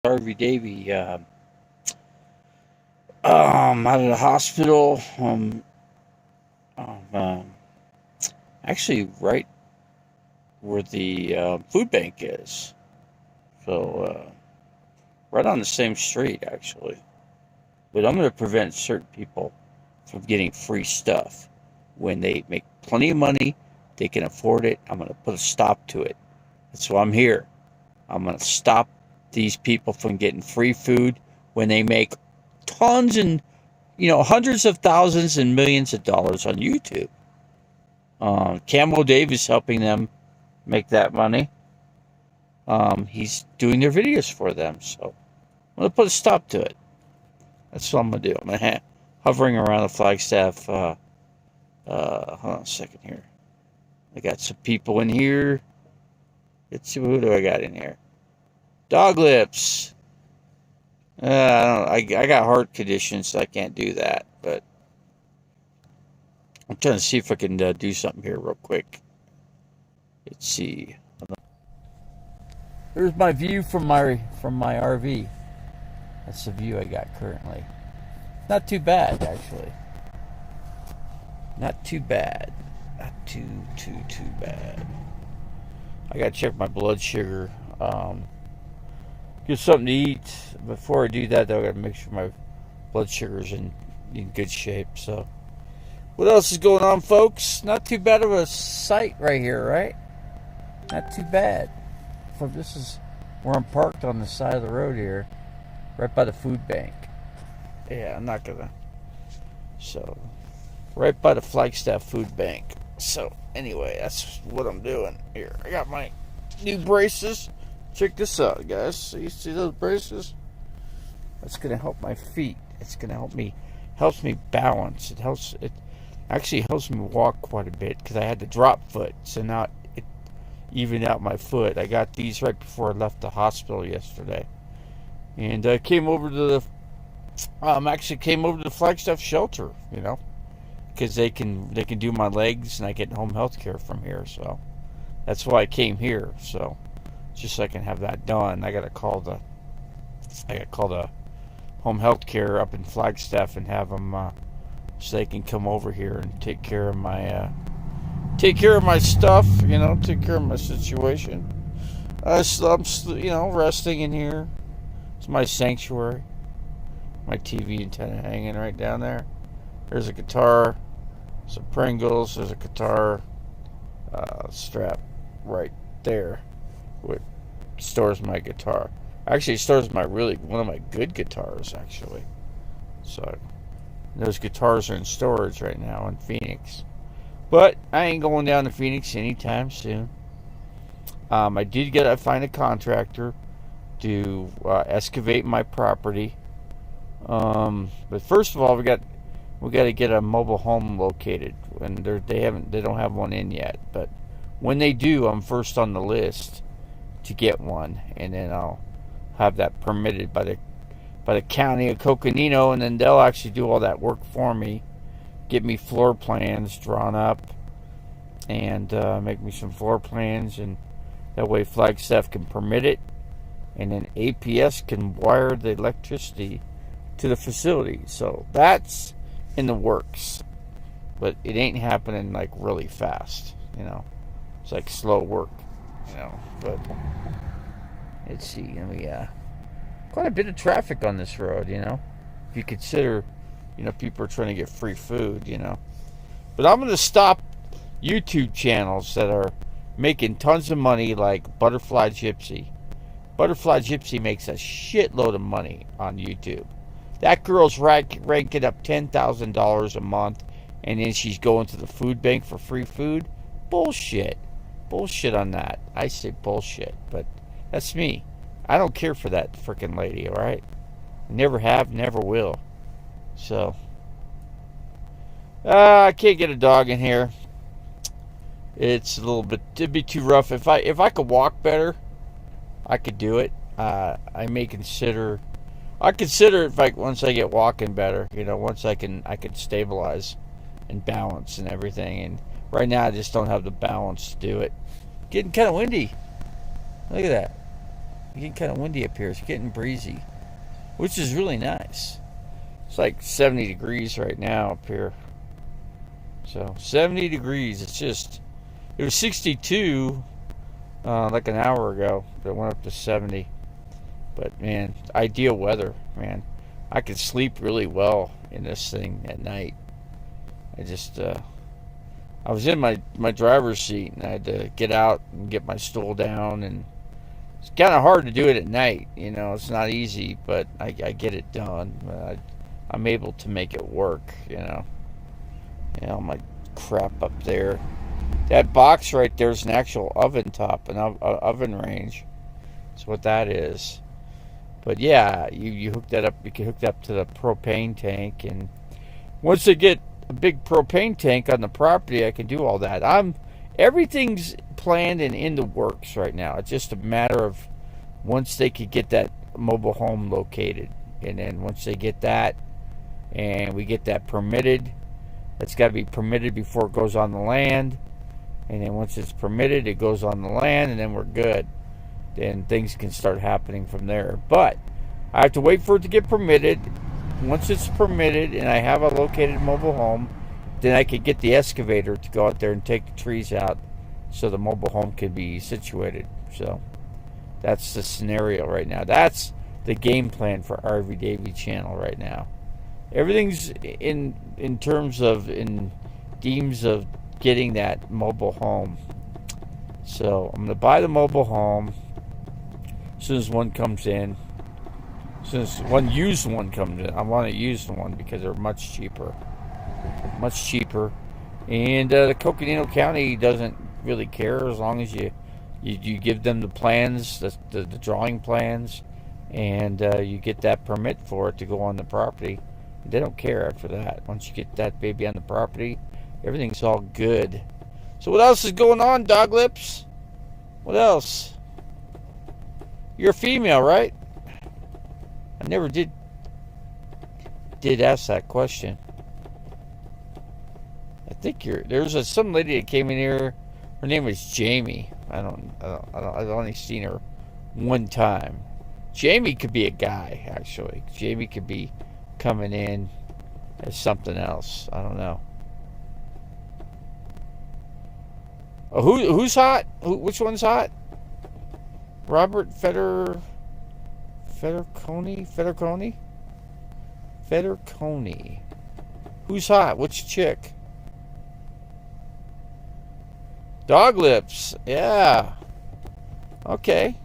Davy, out of the hospital. Um, um, actually, right where the food bank is. So, right on the same street, actually. But I'm going to prevent certain people from getting free stuff. When they make plenty of money, they can afford it. I'm going to put a stop to it. That's why I'm here. I'm going to stop these people from getting free food when they make tons and hundreds of thousands and millions of dollars on YouTube. Camo Dave is helping them make that money. He's doing their videos for them, so I'm gonna put a stop to it. That's what I'm gonna do. I'm gonna hovering around the Flagstaff. Hold on a second here. I got some people in here. Let's see, who do I got in here? Dog lips. I got heart conditions, so I can't do that. But I'm trying to see if I can do something here real quick. Let's see. There's my view from my RV. That's the view I got currently. Not too bad, actually. Not too bad. Not too bad. I gotta check my blood sugar. Get something to eat. Before I do that, though, I gotta make sure my blood sugar's in good shape. So, what else is going on, folks? Not too bad of a sight right here, right? Not too bad. So this is where I'm parked on the side of the road here, right by the food bank. Yeah, I'm not gonna. So, right by the Flagstaff food bank. So, anyway, that's what I'm doing here. I got my new braces. Check this out, guys. You see those braces? That's gonna help my feet. It's gonna helps me balance. It actually helps me walk quite a bit because I had the drop foot. So now it evened out my foot. I got these right before I left the hospital yesterday, and I came over to the actually came over to the Flagstaff shelter. Because they can do my legs and I get home health care from here. So that's why I came here. So just so I can have that done, I got to call the home health care up in Flagstaff and have them so they can come over here and take care of my stuff. Take care of my situation. So I'm resting in here. It's my sanctuary. My TV antenna hanging right down there. There's a guitar, some Pringles. There's a guitar strap right there, which stores my guitar. Actually, it stores one of my good guitars, actually. So those guitars are in storage right now in Phoenix. But I ain't going down to Phoenix anytime soon. I did find a contractor to excavate my property. But first of all, we got to get a mobile home located, and they don't have one in yet. But when they do, I'm first on the list to get one, and then I'll have that permitted by the county of Coconino, and then they'll actually do all that work for me, get me floor plans drawn up, and make me some floor plans, and that way Flagstaff can permit it, and then APS can wire the electricity to the facility. So that's in the works, but it ain't happening like really fast. It's like slow work. But let's see. Quite a bit of traffic on this road. If you consider, people are trying to get free food. But I'm going to stop YouTube channels that are making tons of money, like Butterfly Gypsy. Butterfly Gypsy makes a shitload of money on YouTube. That girl's ranking up $10,000 a month, and then she's going to the food bank for free food. Bullshit. Bullshit on that. I say bullshit, but that's me. I don't care for that freaking lady, alright? Never have, never will. So, I can't get a dog in here. It'd be too rough. If I could walk better, I could do it. I consider it once I get walking better. Once I can stabilize and balance and everything. And right now I just don't have the balance to do it. Getting kind of windy. Look at that. It's getting kind of windy up here. It's getting breezy, which is really nice. It's like 70 degrees right now up here. So 70 degrees. It was 62 like an hour ago. But it went up to 70. But man, ideal weather, man. I could sleep really well in this thing at night. I was in my driver's seat and I had to get out and get my stool down, and it's kind of hard to do it at night. It's not easy, but I get it done. I'm able to make it work. My crap up there. That box right there is an actual oven top, an oven range. That's what that is. But yeah, you hook that up. You can hook that up to the propane tank, and once I get a big propane tank on the property, I can do all that. Everything's planned and in the works right now. It's just a matter of once they could get that mobile home located, and then once they get that, and we get that permitted, it's got to be permitted before it goes on the land, and then once it's permitted, it goes on the land, and then we're good. Then things can start happening from there. But I have to wait for it to get permitted. Once it's permitted and I have a located mobile home, then I can get the excavator to go out there and take the trees out so the mobile home can be situated. So that's the scenario right now. That's the game plan for RV Davy channel right now. Everything's in terms of in deems of getting that mobile home. So I'm going to buy the mobile home as soon as one comes in. As soon as one used one comes in. I want a used one because they're much cheaper. Much cheaper. And the Coconino County doesn't really care as long as you give them the plans, the drawing plans, and you get that permit for it to go on the property. They don't care after that. Once you get that baby on the property, everything's all good. So what else is going on, Dog Lips? What else? You're a female, right? I never did ask that question. I think there's some lady that came in here. Her name was Jamie. I've only seen her one time. Jamie could be a guy, actually. Jamie could be coming in as something else. I don't know. Oh, who's hot? Which one's hot? Robert Federconi? Who's hot? Which chick? Dog Lips. Yeah. Okay.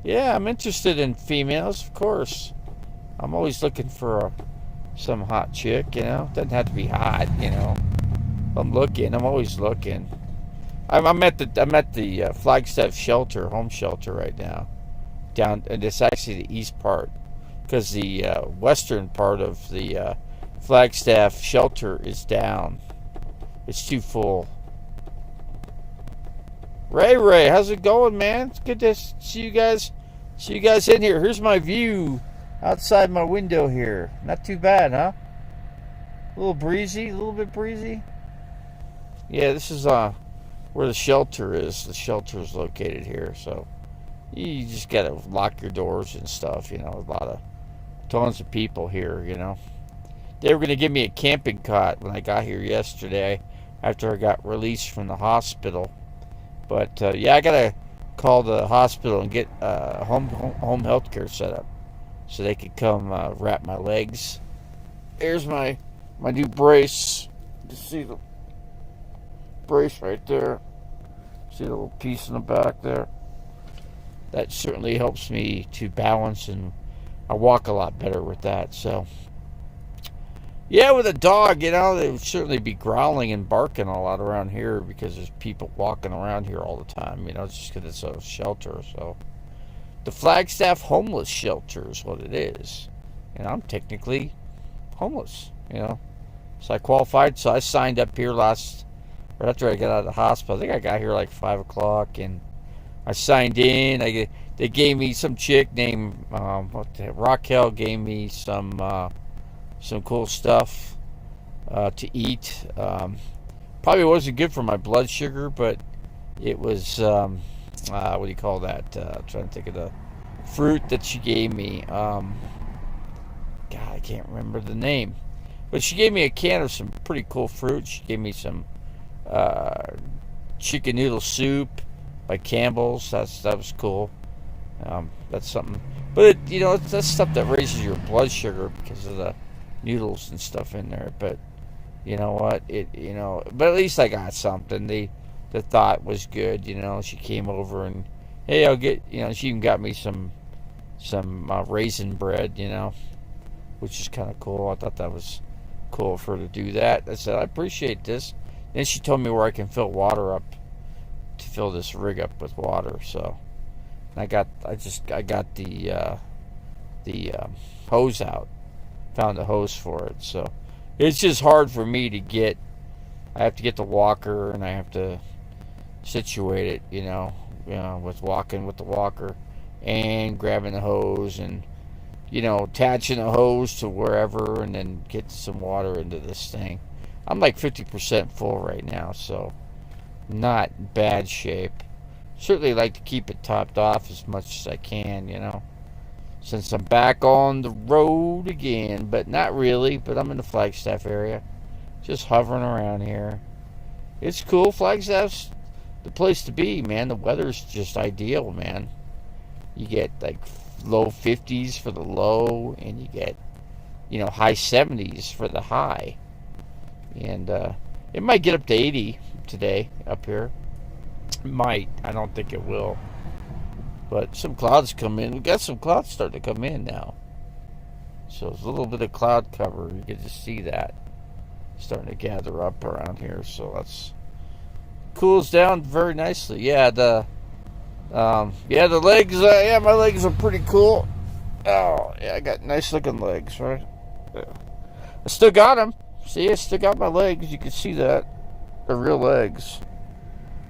Yeah, I'm interested in females, of course. I'm always looking for some hot chick, Doesn't have to be hot, I'm always looking. I'm at the Flagstaff shelter, home shelter right now. Down, and it's actually the east part, because the western part of the Flagstaff shelter is down. It's too full. Ray, how's it going, man? It's good to see you guys. See you guys in here. Here's my view outside my window here. Not too bad, huh? A little bit breezy. Yeah, this is where the shelter is. The shelter is located here, so you just gotta lock your doors and stuff. Tons of people here. They were gonna give me a camping cot when I got here yesterday, after I got released from the hospital. But yeah, I gotta call the hospital and get home health care set up, so they could come wrap my legs. Here's my new brace. You see the brace right there? See the little piece in the back there? That certainly helps me to balance, and I walk a lot better with that. So yeah, with a dog, they would certainly be growling and barking a lot around here, because there's people walking around here all the time. It's just because it's a shelter. So the Flagstaff homeless shelter is what it is. I'm technically homeless, So I qualified. So I signed up here right after I got out of the hospital. I think I got here like 5 o'clock, and I signed in. They gave me some chick named Raquel gave me some cool stuff to eat. Probably wasn't good for my blood sugar, but it was what do you call that? I'm trying to think of fruit that she gave me. God, I can't remember the name. But she gave me a can of some pretty cool fruit. She gave me some chicken noodle soup by Campbell's. That was cool. That's something. But, that's stuff that raises your blood sugar because of the noodles and stuff in there. But, you know what? But at least I got something. The thought was good, She came over and, hey, I'll get, she even got me some raisin bread, which is kind of cool. I thought that was cool for her to do that. I said, I appreciate this. Then she told me where I can fill water up, to fill this rig up with water. So I got the hose out, found a hose for it. So it's just hard for me to get. I have to get the walker and I have to situate it, with walking with the walker and grabbing the hose and attaching the hose to wherever and then get some water into this thing. I'm like 50% full right now, so not bad shape. Certainly like to keep it topped off as much as I can, since I'm back on the road again, but not really. But I'm in the Flagstaff area, just hovering around here. It's cool. Flagstaff's the place to be, man. The weather's just ideal, man. You get like low 50s for the low, and you get, high 70s for the high. And it might get up to 80 today up here. It might. I don't think it will. But some clouds come in. We got some clouds starting to come in now. So there's a little bit of cloud cover. You can just see that starting to gather up around here. So that's cools down very nicely. Yeah, the legs. My legs are pretty cool. Oh, yeah, I got nice looking legs, right? Yeah. I still got them. See, I still got my legs. You can see that. They're real legs.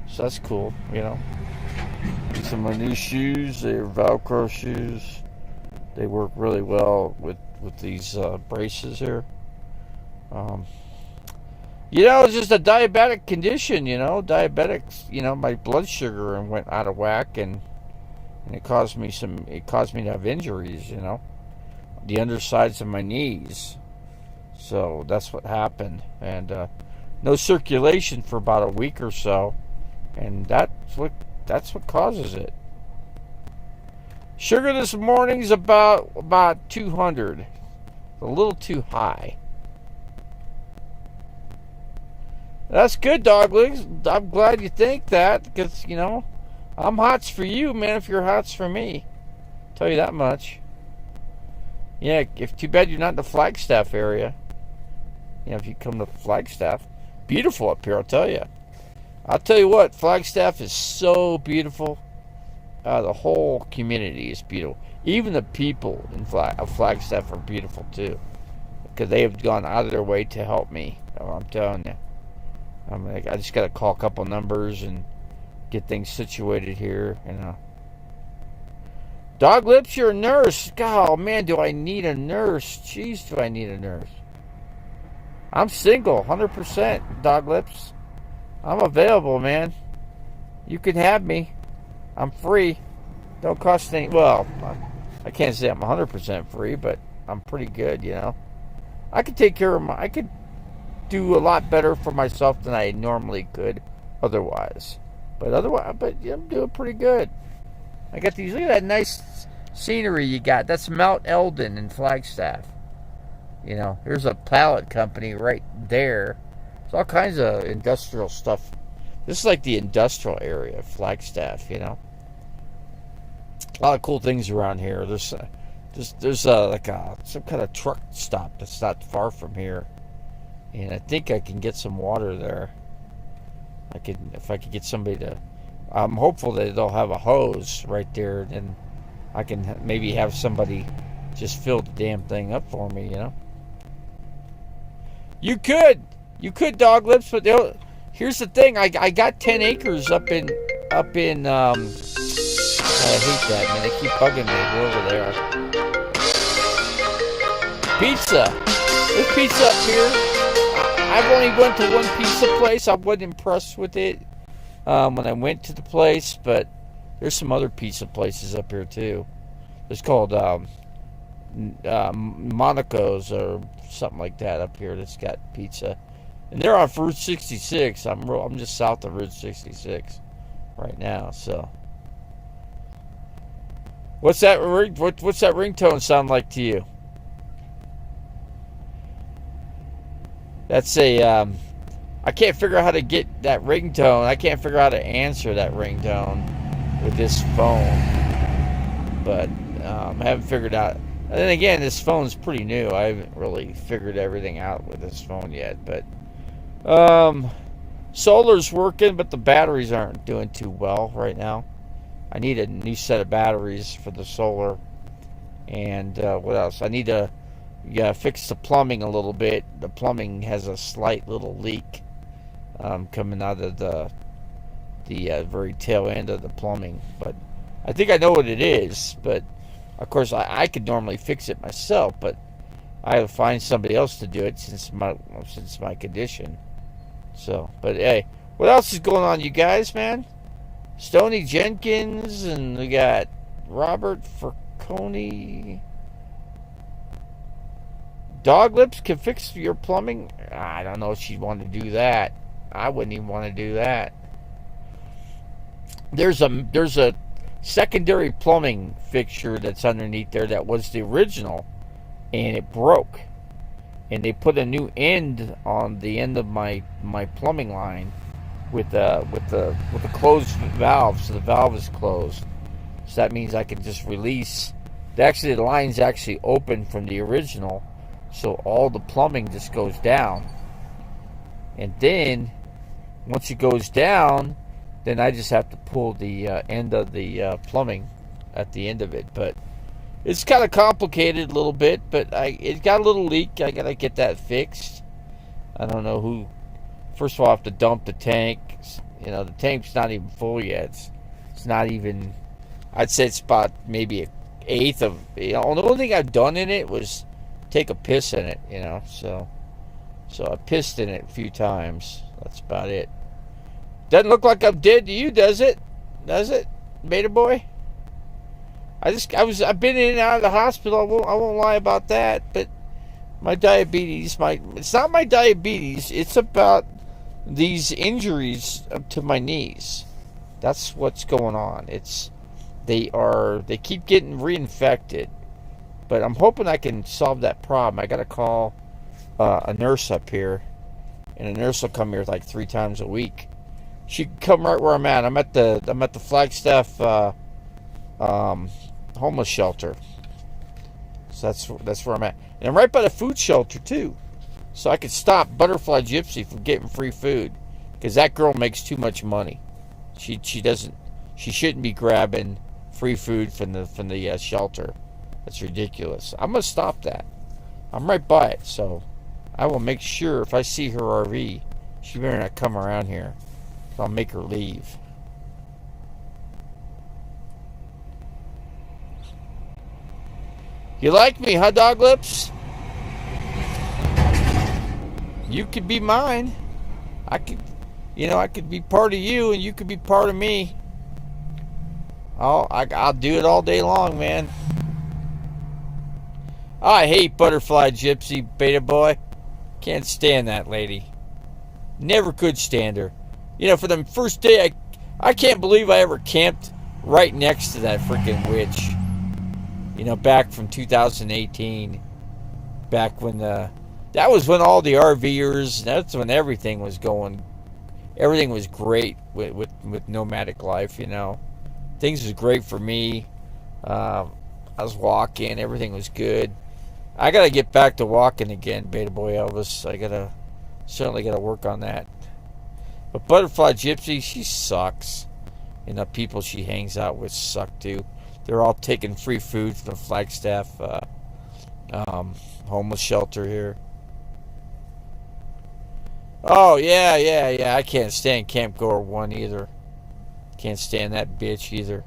So that's cool, These are my new shoes. They're Velcro shoes. They work really well with these braces here. It's just a diabetic condition, Diabetics, my blood sugar went out of whack and it caused me to have injuries, the undersides of my knees. So that's what happened. And no circulation for about a week or so. And that's what causes it. Sugar this morning's about 200. A little too high. That's good, dog legs. I'm glad you think that, because, I'm hots for you, man, if you're hots for me. Tell you that much. Yeah, too bad you're not in the Flagstaff area. If you come to Flagstaff. Beautiful up here, I'll tell you. I'll tell you what, Flagstaff is so beautiful. The whole community is beautiful. Even the people in Flagstaff are beautiful, too. Because they have gone out of their way to help me. I'm telling you. I just got to call a couple numbers and get things situated here. Dog Lips, you're a nurse. God, oh man, do I need a nurse? Jeez, do I need a nurse? I'm single, 100%, Dog Lips. I'm available, man. You can have me. I'm free. Don't cost any. Well, I can't say I'm 100% free, but I'm pretty good, I could take care of I could do a lot better for myself than I normally could otherwise. But I'm doing pretty good. I got these. Look at that nice scenery you got. That's Mount Eldon in Flagstaff. Here's a pallet company right there. There's all kinds of industrial stuff. This is like the industrial area of Flagstaff, A lot of cool things around here. There's some kind of truck stop that's not far from here. And I think I can get some water there. If I could get somebody to. I'm hopeful that they'll have a hose right there, and I can maybe have somebody just fill the damn thing up for me. You could, Dog Lips, but here's the thing. I got 10 acres up in. I hate that, man. They keep bugging me. We're over there. Pizza. There's pizza up here. I've only went to one pizza place. I wasn't impressed with it when I went to the place, but there's some other pizza places up here too. It's called Monaco's or something like that up here. That's got pizza, and they're on Route 66. I'm just south of Route 66 right now. So, what's that what's that ringtone sound like to you? That's a I can't figure out how to get that ringtone. I can't figure out how to answer that ringtone with this phone, but I haven't figured out. And then again, this phone's pretty new. I haven't really figured everything out with this phone yet. But solar's working, but the batteries aren't doing too well right now. I need a new set of batteries for the solar. And what else? I need to fix the plumbing a little bit. The plumbing has a slight little leak coming out of the very tail end of the plumbing. But I think I know what it is. But of course, I could normally fix it myself, but I have to find somebody else to do it since my condition. So, but hey, what else is going on, you guys, man? Stoney Jenkins, and we got Robert Falcone. Dog Lips can fix your plumbing. I don't know if she'd want to do that. I wouldn't even want to do that. There's a secondary plumbing fixture that's underneath there that was the original, and it broke, and they put a new end on the end of my plumbing line with the closed valve, so the valve is closed, so that means I can just release. Actually, the line's actually open from the original, so all the plumbing just goes down, and then once it goes down, then I just have to pull the end of the plumbing at the end of it. But it's kind of complicated a little bit, but it got a little leak. I got to get that fixed. I don't know who. First of all, I have to dump the tank. You know, the tank's not even full yet. It's not even, I'd say it's about maybe an eighth of, the only thing I've done in it was take a piss in it, so I pissed in it a few times. That's about it. Doesn't look like I'm dead to you, does it? Does it, beta boy? I've been in and out of the hospital. I won't lie about that. But my diabetes, it's not my diabetes. It's about these injuries to my knees. That's what's going on. They keep getting reinfected. But I'm hoping I can solve that problem. I got to call a nurse up here, and a nurse will come here like 3 times a week. She can come right where I'm at. I'm at the Flagstaff homeless shelter. So that's where I'm at, and I'm right by the food shelter too. So I could stop Butterfly Gypsy from getting free food, because that girl makes too much money. She shouldn't be grabbing free food from the shelter. That's ridiculous. I'm gonna stop that. I'm right by it, so I will make sure if I see her RV, she better not come around here. I'll make her leave. You like me, huh, Dog Lips? You could be mine. I could be part of you, and you could be part of me. I'll do it all day long, man. I hate Butterfly Gypsy, beta boy. Can't stand that lady. Never could stand her. For the first day, I can't believe I ever camped right next to that freaking witch. Back from 2018. Back when that was when all the RVers, that's when everything was going, everything was great with nomadic life, Things was great for me. I was walking, everything was good. I gotta get back to walking again, beta boy Elvis. I certainly gotta work on that. But Butterfly Gypsy, she sucks. The people she hangs out with suck too. They're all taking free food from the Flagstaff homeless shelter here. Oh, yeah. I can't stand Camp Goer 1 either. Can't stand that bitch either.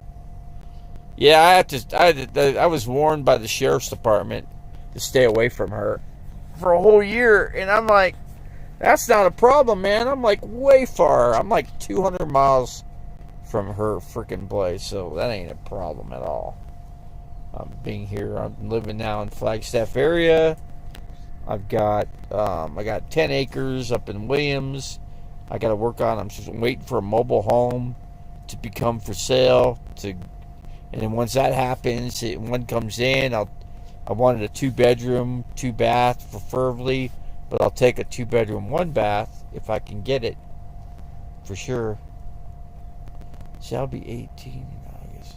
Yeah, I was warned by the sheriff's department to stay away from her for a whole year, and I'm like, that's not a problem, man. I'm like way far. I'm like 200 miles from her freaking place, so that ain't a problem at all. being here. I'm living now in Flagstaff area. I got 10 acres up in Williams. I got to work on. I'm just waiting for a mobile home to become for sale. And then once that happens, one comes in. I wanted a 2-bedroom, 2-bath, preferably, but I'll take a 2-bedroom, 1-bath if I can get it, for sure. See, I'll be 18 in August.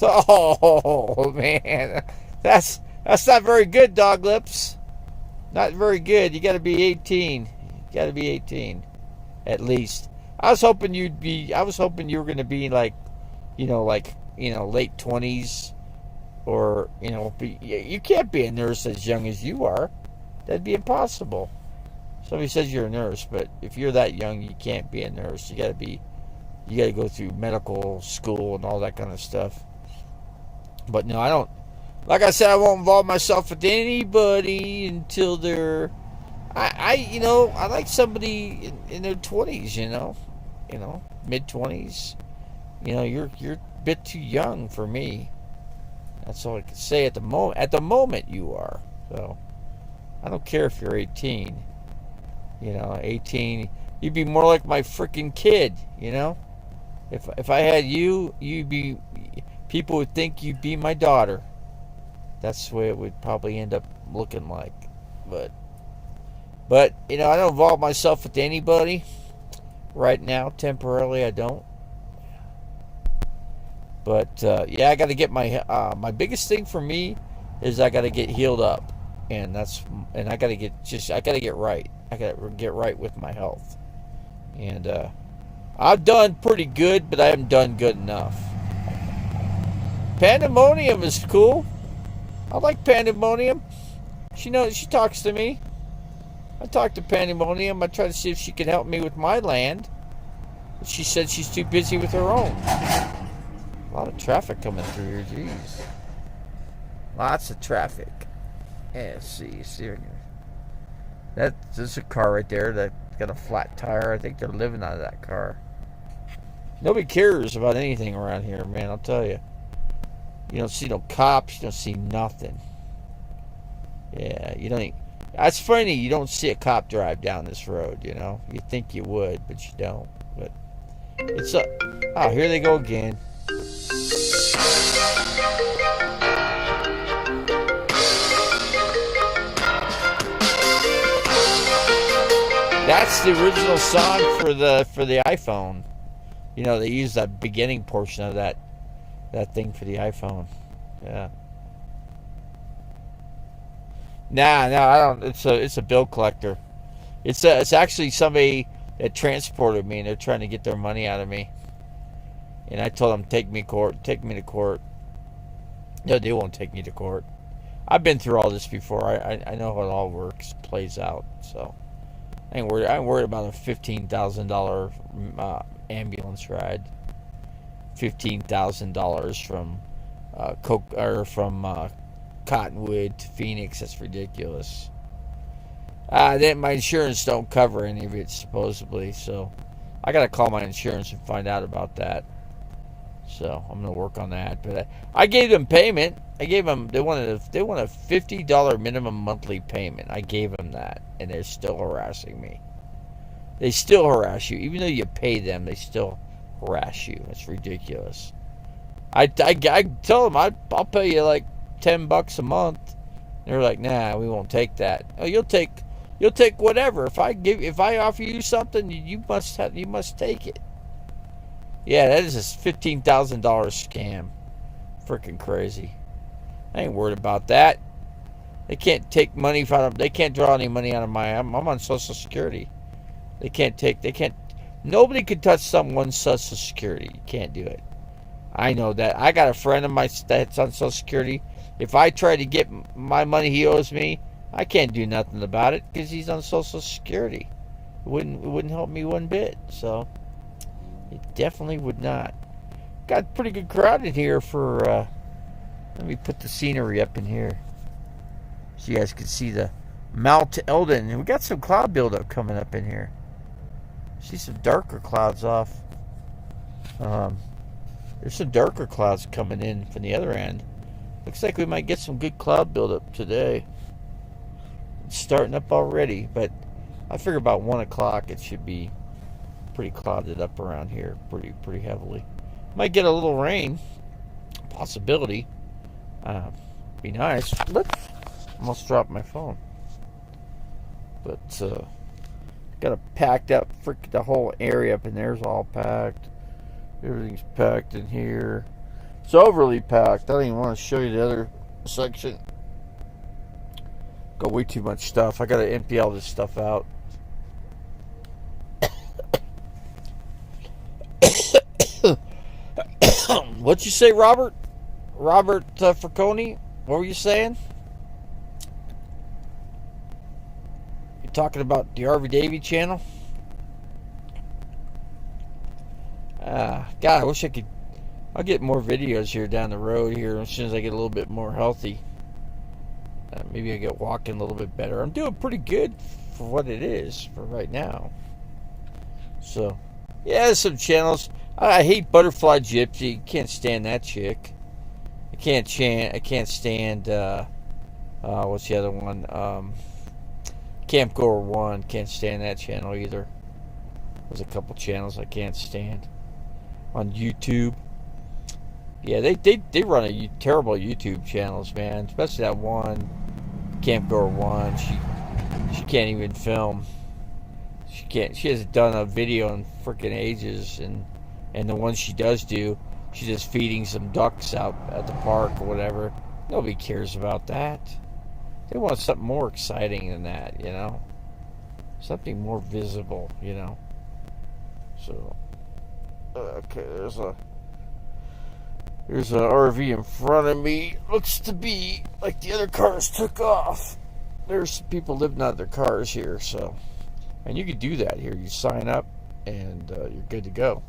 Oh man, that's not very good, Dog Lips. Not very good. You got to be 18. You got to be 18, at least. I was hoping you were going to be like late 20s, or you can't be a nurse as young as you are. That'd be impossible. Somebody says you're a nurse, but if you're that young, you can't be a nurse. You got to go through medical school and all that kind of stuff. But no, I don't. Like I said, I won't involve myself with anybody until they're. I like somebody in their 20s. Mid 20s. You're a bit too young for me. That's all I can say at the moment. At the moment, you are. So I don't care if you're 18. 18. You'd be more like my freaking kid. If I had you, people would think you'd be my daughter. That's the way it would probably end up looking like. But I don't involve myself with anybody right now. Temporarily, I don't. But I got to get my biggest thing for me is I got to get healed up, and I got to get right. I got to get right with my health, and I've done pretty good, but I haven't done good enough. Pandemonium is cool. I like Pandemonium. She talks to me. I talk to Pandemonium. I try to see if she can help me with my land. But she said she's too busy with her own. A lot of traffic coming through here, jeez. Lots of traffic. Yeah, see. There's a car right there that got a flat tire. I think they're living out of that car. Nobody cares about anything around here, man, I'll tell you. You don't see no cops, you don't see nothing. Yeah, you don't. That's funny, you don't see a cop drive down this road, You think you would, but you don't. But it's a. Oh, here they go again. That's the original song for the iPhone. They use that beginning portion of that thing for the iPhone. Yeah. No, I don't. It's a bill collector. It's actually somebody that transported me, and they're trying to get their money out of me. And I told them, take me to court. No, they won't take me to court. I've been through all this before. I know how it all plays out. So I ain't worried about a $15,000 ambulance ride. $15,000 from Cottonwood to Phoenix. That's ridiculous. Then my insurance don't cover any of it, supposedly. So I gotta call my insurance and find out about that. So I'm gonna work on that. But I gave them payment. They wanted a $50 minimum monthly payment. I gave them that, and they're still harassing me. They still harass you, even though you pay them. They still harass you. That's ridiculous. I tell them I'll pay you like $10 a month. They're like, nah, we won't take that. Oh, you'll take whatever. If I offer you something, you must take it. Yeah, that is a $15,000 scam. Freaking crazy. I ain't worried about that. They can't take money from. They can't draw any money out of my. I'm on Social Security. They can't. Nobody can touch someone's Social Security. You can't do it. I know that. I got a friend of mine that's on Social Security. If I try to get my money he owes me, I can't do nothing about it because he's on Social Security. It wouldn't help me one bit. So it definitely would not. Got a pretty good crowd in here for. Let me put the scenery up in here so you guys can see the Mount Eldon. And we got some cloud buildup coming up in here. See some darker clouds off. There's some darker clouds coming in from the other end. Looks like we might get some good cloud buildup today. It's starting up already, but I figure about 1 o'clock it should be pretty clouded up around here, pretty heavily. Might get a little rain, possibility. Be nice. Almost dropped my phone. But got it packed up. The whole area up in there is all packed. Everything's packed in here. It's overly packed. I don't even want to show you the other section. Got way too much stuff. I got to empty all this stuff out. What'd you say, Robert? Robert Fraconi? What were you saying? You're talking about the RV Davy channel? God, I wish I could. I'll get more videos here down the road here as soon as I get a little bit more healthy. Maybe I get walking a little bit better. I'm doing pretty good for what it is for right now. So, yeah, there's some channels. I hate Butterfly Gypsy. Can't stand that chick. I can't stand. What's the other one? Camp Goer 1. Can't stand that channel either. There's a couple channels I can't stand on YouTube. Yeah, they run terrible YouTube channels, man. Especially that one, Camp Goer 1. She can't even film. She hasn't done a video in freaking ages, and the ones she does do, she's just feeding some ducks out at the park or whatever. Nobody cares about that. They want something more exciting than that, you know? Something more visible, you know? So, okay, there's a RV in front of me. Looks to be like the other cars took off. There's some people living out of their cars here, so. And you can do that here. You sign up, and you're good to go.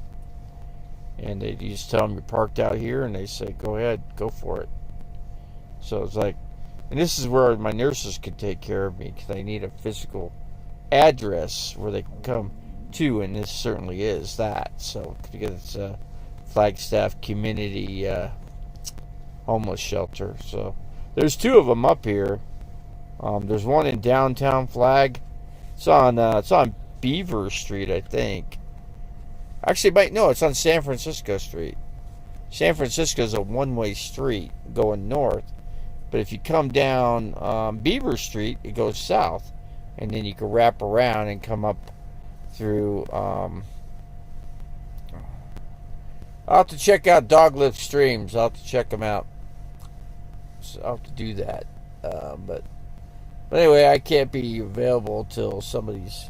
And you just tell them you're parked out here, and they say, go ahead, go for it. So it's like, and this is where my nurses could take care of me, because I need a physical address where they can come to, and this certainly is that. So, because it's a Flagstaff community homeless shelter. So, there's 2 of them up here. There's one in downtown Flag. It's on Beaver Street, I think. Actually, no, it's on San Francisco Street. San Francisco is a one-way street going north. But if you come down Beaver Street, it goes south. And then you can wrap around and come up through. I'll have to check out Doglift Streams. I'll have to check them out. So I'll have to do that. But anyway, I can't be available till somebody's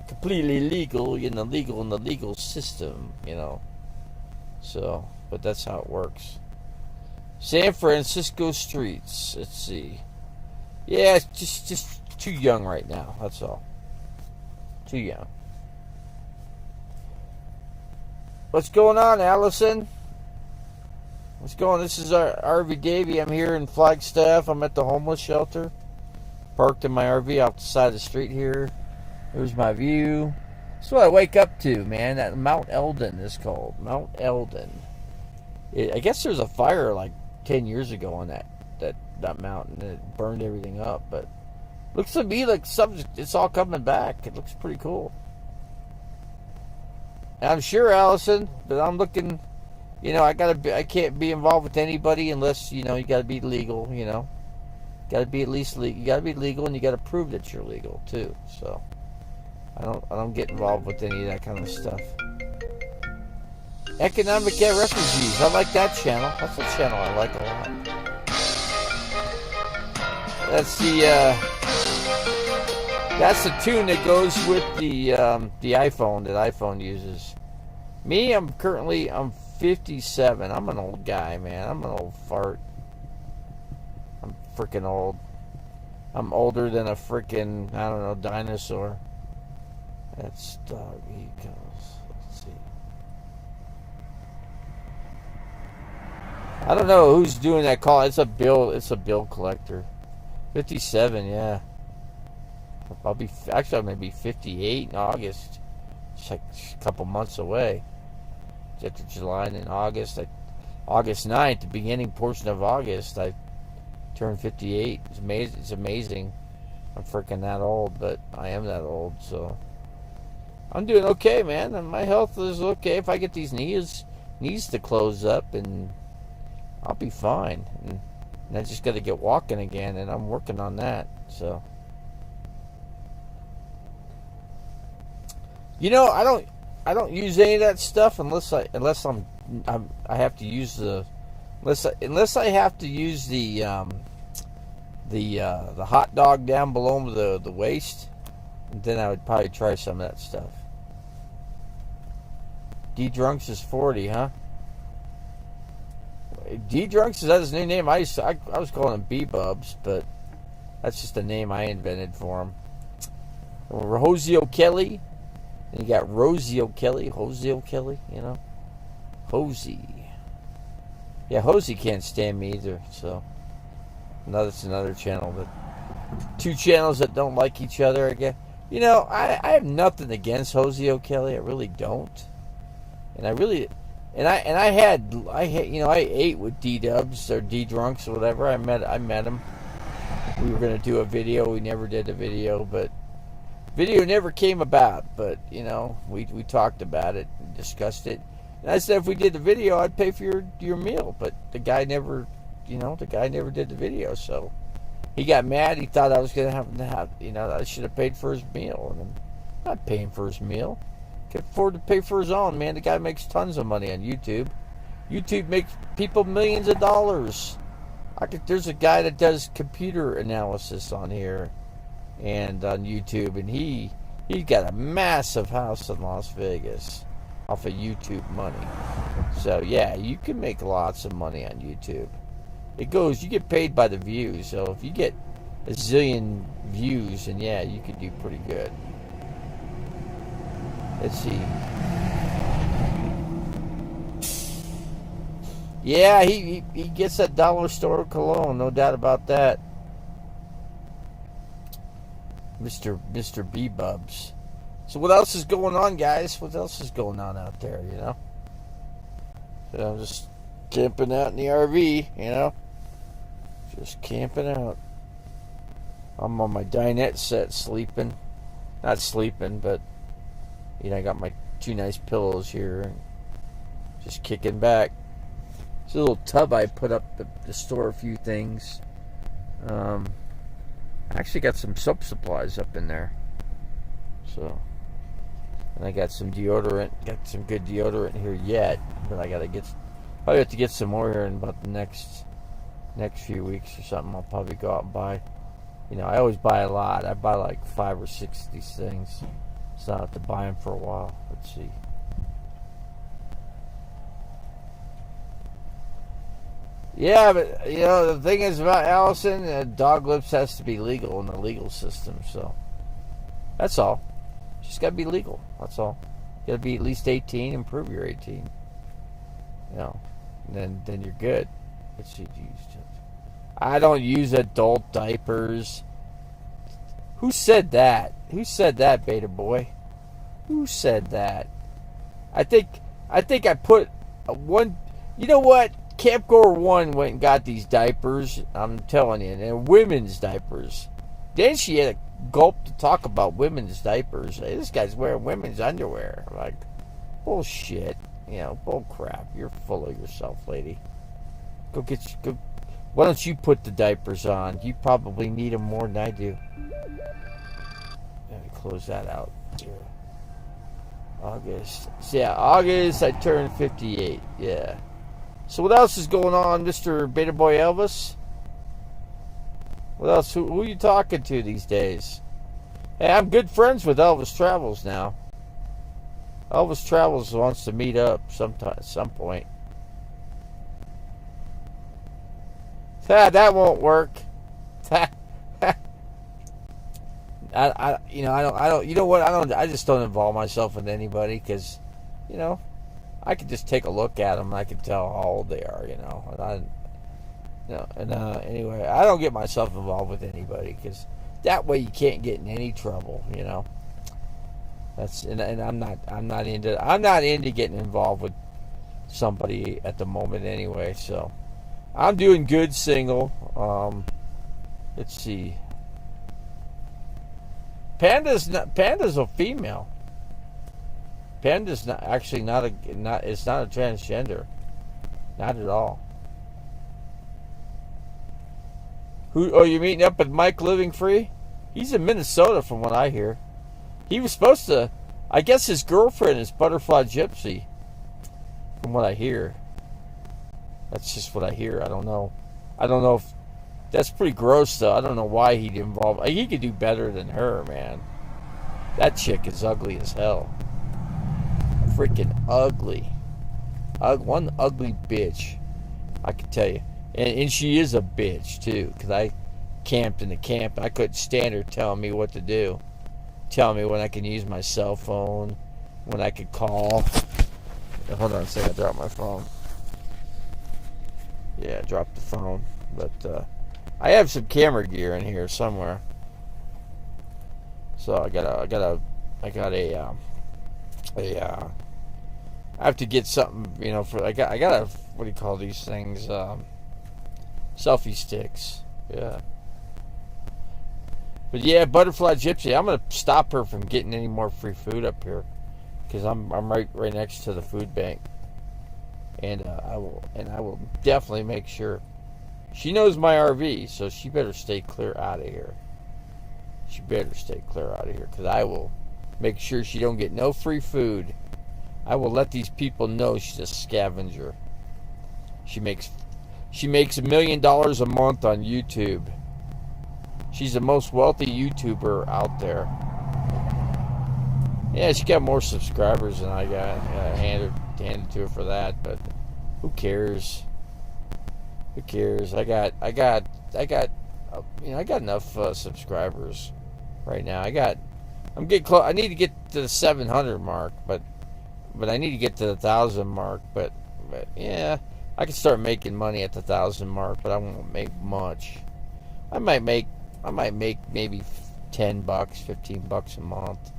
completely legal in the legal system, you know. So, but that's how it works. San Francisco streets. Let's see. Yeah, it's just too young right now. That's all. Too young. What's going on, Allison? What's going on? This is our RV Davy. I'm here in Flagstaff. I'm at the homeless shelter. Parked in my RV off the side of the street here. There's my view. That's what I wake up to, man. That Mount Eldon is called. Mount Eldon. I guess there was a fire like 10 years ago on that mountain, and it burned everything up. But looks to me like it's all coming back. It looks pretty cool. And I'm sure, Allison, that I'm looking. You know, I can't be involved with anybody unless, you know, you got to be legal. You know, got to be at least legal. You got to be legal, and you got to prove that you're legal too. So I don't get involved with any of that kind of stuff. Economic refugees. I like that channel. That's a channel I like a lot. That's the tune that goes with the iPhone that iPhone uses. Me, I'm 57. I'm an old guy, man. I'm an old fart. I'm freaking old. I'm older than a freaking, I don't know, dinosaur. That's dog ecos. Let's see. I don't know who's doing that call. It's a bill collector. 57, yeah. I may be 58 in August. It's like a couple months away. It's after July and in August. August 9th, the beginning portion of August, I Turned 58. It's amazing. It's amazing. I'm freaking that old, but I am that old, so I'm doing okay, man. And my health is okay. If I get these knees to close up, and I'll be fine. And I just got to get walking again, and I'm working on that. So, I don't use any of that stuff unless I have to use the unless I have to use the hot dog down below the waist. Then I would probably try some of that stuff. D Drunks is 40, huh? D Drunks, is that his new name? I was calling him B Bubs, but that's just a name I invented for him. Hosio Kelly. And you got Rosio Kelly. Hosio Kelly, Hosey. Yeah, Hosey can't stand me either, so that's another channel. But two channels that don't like each other again. I have nothing against Hosio Kelly. I really don't. And I ate with D Dubs or D Drunks or whatever. I met him. We were gonna do a video. We never did a video, but video never came about. But we talked about it, and discussed it. And I said if we did the video, I'd pay for your meal. But the guy never did the video. So he got mad. He thought I was gonna have I should have paid for his meal, and I'm not paying for his meal. Can afford to pay for his own, man. The guy makes tons of money on YouTube. YouTube makes people millions of dollars. There's a guy that does computer analysis on here and on YouTube, and he got a massive house in Las Vegas off of YouTube money. So yeah, you can make lots of money on YouTube. You get paid by the views. So if you get a zillion views, and yeah, you could do pretty good. Let's see. Yeah, he gets that dollar store cologne, no doubt about that. Mr. B Bubs. So what else is going on, guys? What else is going on out there, So I'm just camping out in the RV, Just camping out. I'm on my dinette set sleeping. Not sleeping, but I got my two nice pillows here, and just kicking back. It's a little tub I put up to store a few things. I actually got some soap supplies up in there. So, and I got some deodorant. Got some good deodorant here yet, but I gotta probably have to get some more here in about the next few weeks or something. I'll probably go out and buy. I always buy a lot. I buy like 5 or 6 of these things. So I'll have to buy them for a while. Let's see. Yeah, but the thing is about Allison, dog lips has to be legal in the legal system. So that's all. Just got to be legal. That's all. You got to be at least 18 and prove you're 18. Then you're good. Let's see. I don't use adult diapers. Who said that? Who said that, Beta Boy? Who said that? I think I put one. You know what? Camp Goer 1 went and got these diapers. I'm telling you, and they're women's diapers. Then she had a gulp to talk about women's diapers. Hey, this guy's wearing women's underwear. I'm like, bullshit. Bull crap. You're full of yourself, lady. Go. Why don't you put the diapers on? You probably need them more than I do. Let me close that out. August. So yeah, August I turned 58. Yeah. So what else is going on, Mr. Beta Boy Elvis? What else? Who are you talking to these days? Hey, I'm good friends with Elvis Travels now. Elvis Travels wants to meet up at some point. That won't work. I just don't involve myself with anybody because, I could just take a look at them and I can tell how old they are, anyway, I don't get myself involved with anybody because that way you can't get in any trouble, and I'm not into getting involved with somebody at the moment anyway, so I'm doing good single. Let's see. Panda's a female. Panda's not actually it's not a transgender. Not at all. Who? Oh, you meeting up with Mike Living Free? He's in Minnesota, from what I hear. He was supposed to. I guess his girlfriend is Butterfly Gypsy. From what I hear. That's just what I hear. I don't know. I don't know if that's pretty gross, though. I don't know why he'd involve. He could do better than her, man. That chick is ugly as hell. Freaking ugly. One ugly bitch. I can tell you. And she is a bitch, too. Because I camped in the camp. I couldn't stand her telling me what to do. Telling me when I can use my cell phone. When I could call. Hold on a second. I dropped my phone. Yeah, I dropped the phone. But I have some camera gear in here somewhere. So I have to get something, you know, for I got a, what do you call these things? Selfie sticks. Yeah. But yeah, Butterfly Gypsy, I'm gonna stop her from getting any more free food up here, because I'm right next to the food bank, and I will definitely make sure. She knows my RV, so she better stay clear out of here. She better stay clear out of here, because I will make sure she don't get no free food. I will let these people know she's a scavenger. She makes $1 million a month on YouTube. She's the most wealthy YouTuber out there. Yeah, she got more subscribers than I got. Handed to her for that, but who cares? Who cares? I got enough subscribers right now. I'm getting close. I need to get to the 700 mark, but I need to get to the 1,000 mark. But yeah, I can start making money at the 1,000 mark, but I won't make much. I might make maybe $10, $15 a month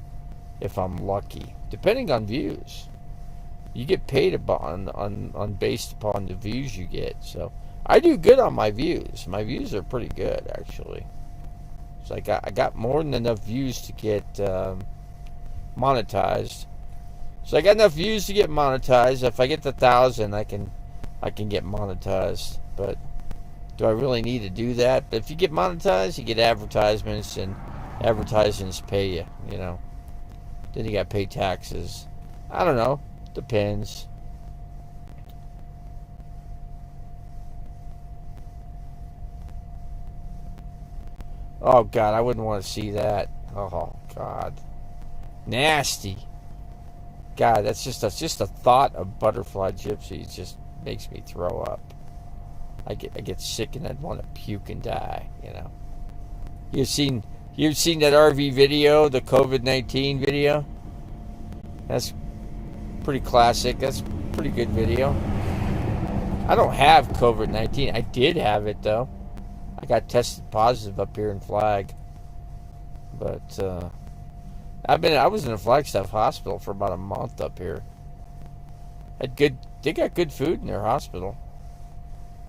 if I'm lucky, depending on views. You get paid on based upon the views you get. So I do good on my views. My views are pretty good, actually. So I got more than enough views to get monetized. So I got enough views to get monetized. If I get the 1,000, I can get monetized. But do I really need to do that? But if you get monetized, you get advertisements, and advertisements pay you, you know. Then you got to pay taxes. I don't know. Depends. Oh, God, I wouldn't want to see that. Oh, God. Nasty. God, that's just a thought of Butterfly Gypsy. It just makes me throw up. I get sick and I'd want to puke and die, you know. You've seen that RV video, the COVID-19 video? That's pretty classic. That's a pretty good video. I don't have COVID-19. I did have it, though. I got tested positive up here in Flag. But I was in a Flagstaff hospital for about a month up here. They got good food in their hospital.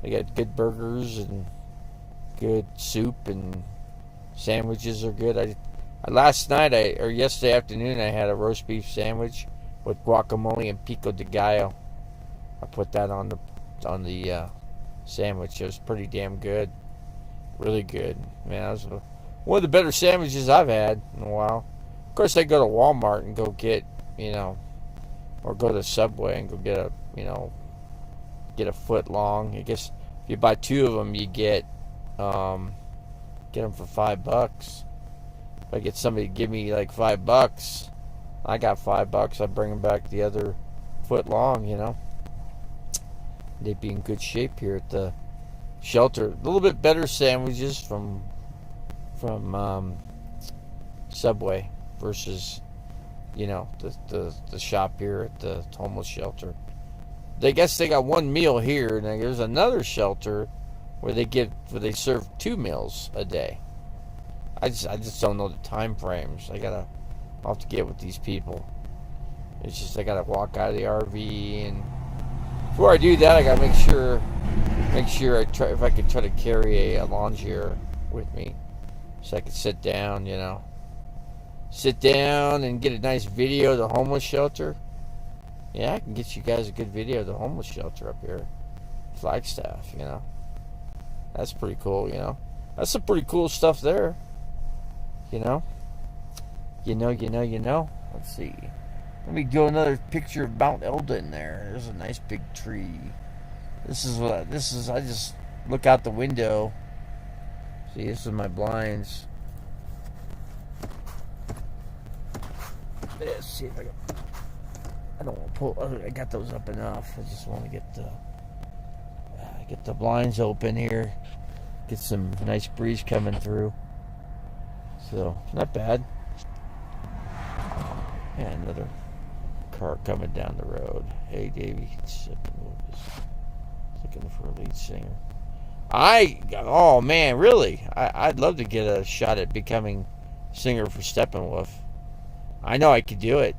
They got good burgers and good soup, and sandwiches are good. Yesterday afternoon, I had a roast beef sandwich with guacamole and pico de gallo. I put that on the sandwich. It was pretty damn good. Really good. Man, that was one of the better sandwiches I've had in a while. Of course, I go to Walmart and go get, you know, or go to Subway and go get a, you know, get a foot long. I guess if you buy 2 of them, you get them for $5. If I get somebody to give me like $5, I got $5. I bring them back the other foot long, you know. They'd be in good shape here at the shelter. A little bit better sandwiches from Subway versus, you know, the shop here at the homeless shelter. I guess they got one meal here, and there's another shelter where they serve 2 meals a day. I just don't know the time frames. I'll have to get with these people. It's just I gotta walk out of the RV, and before I do that, I gotta make sure I try if I can try to carry a lawn chair with me, so I could sit down, sit down and get a nice video of the homeless shelter. Yeah, I can get you guys a good video of the homeless shelter up here, Flagstaff. That's pretty cool. That's some pretty cool stuff there. You know. Let's see. Let me do another picture of Mount Eldon there. There's a nice big tree. This is. I just look out the window. See, this is my blinds. Let's see if I can. I don't want to pull. I got those up enough. I just want to get the blinds open here. Get some nice breeze coming through. So not bad. And another car coming down the road. Hey, Davy, looking for a lead singer. Oh man, really? I'd love to get a shot at becoming singer for Steppenwolf. I know I could do it.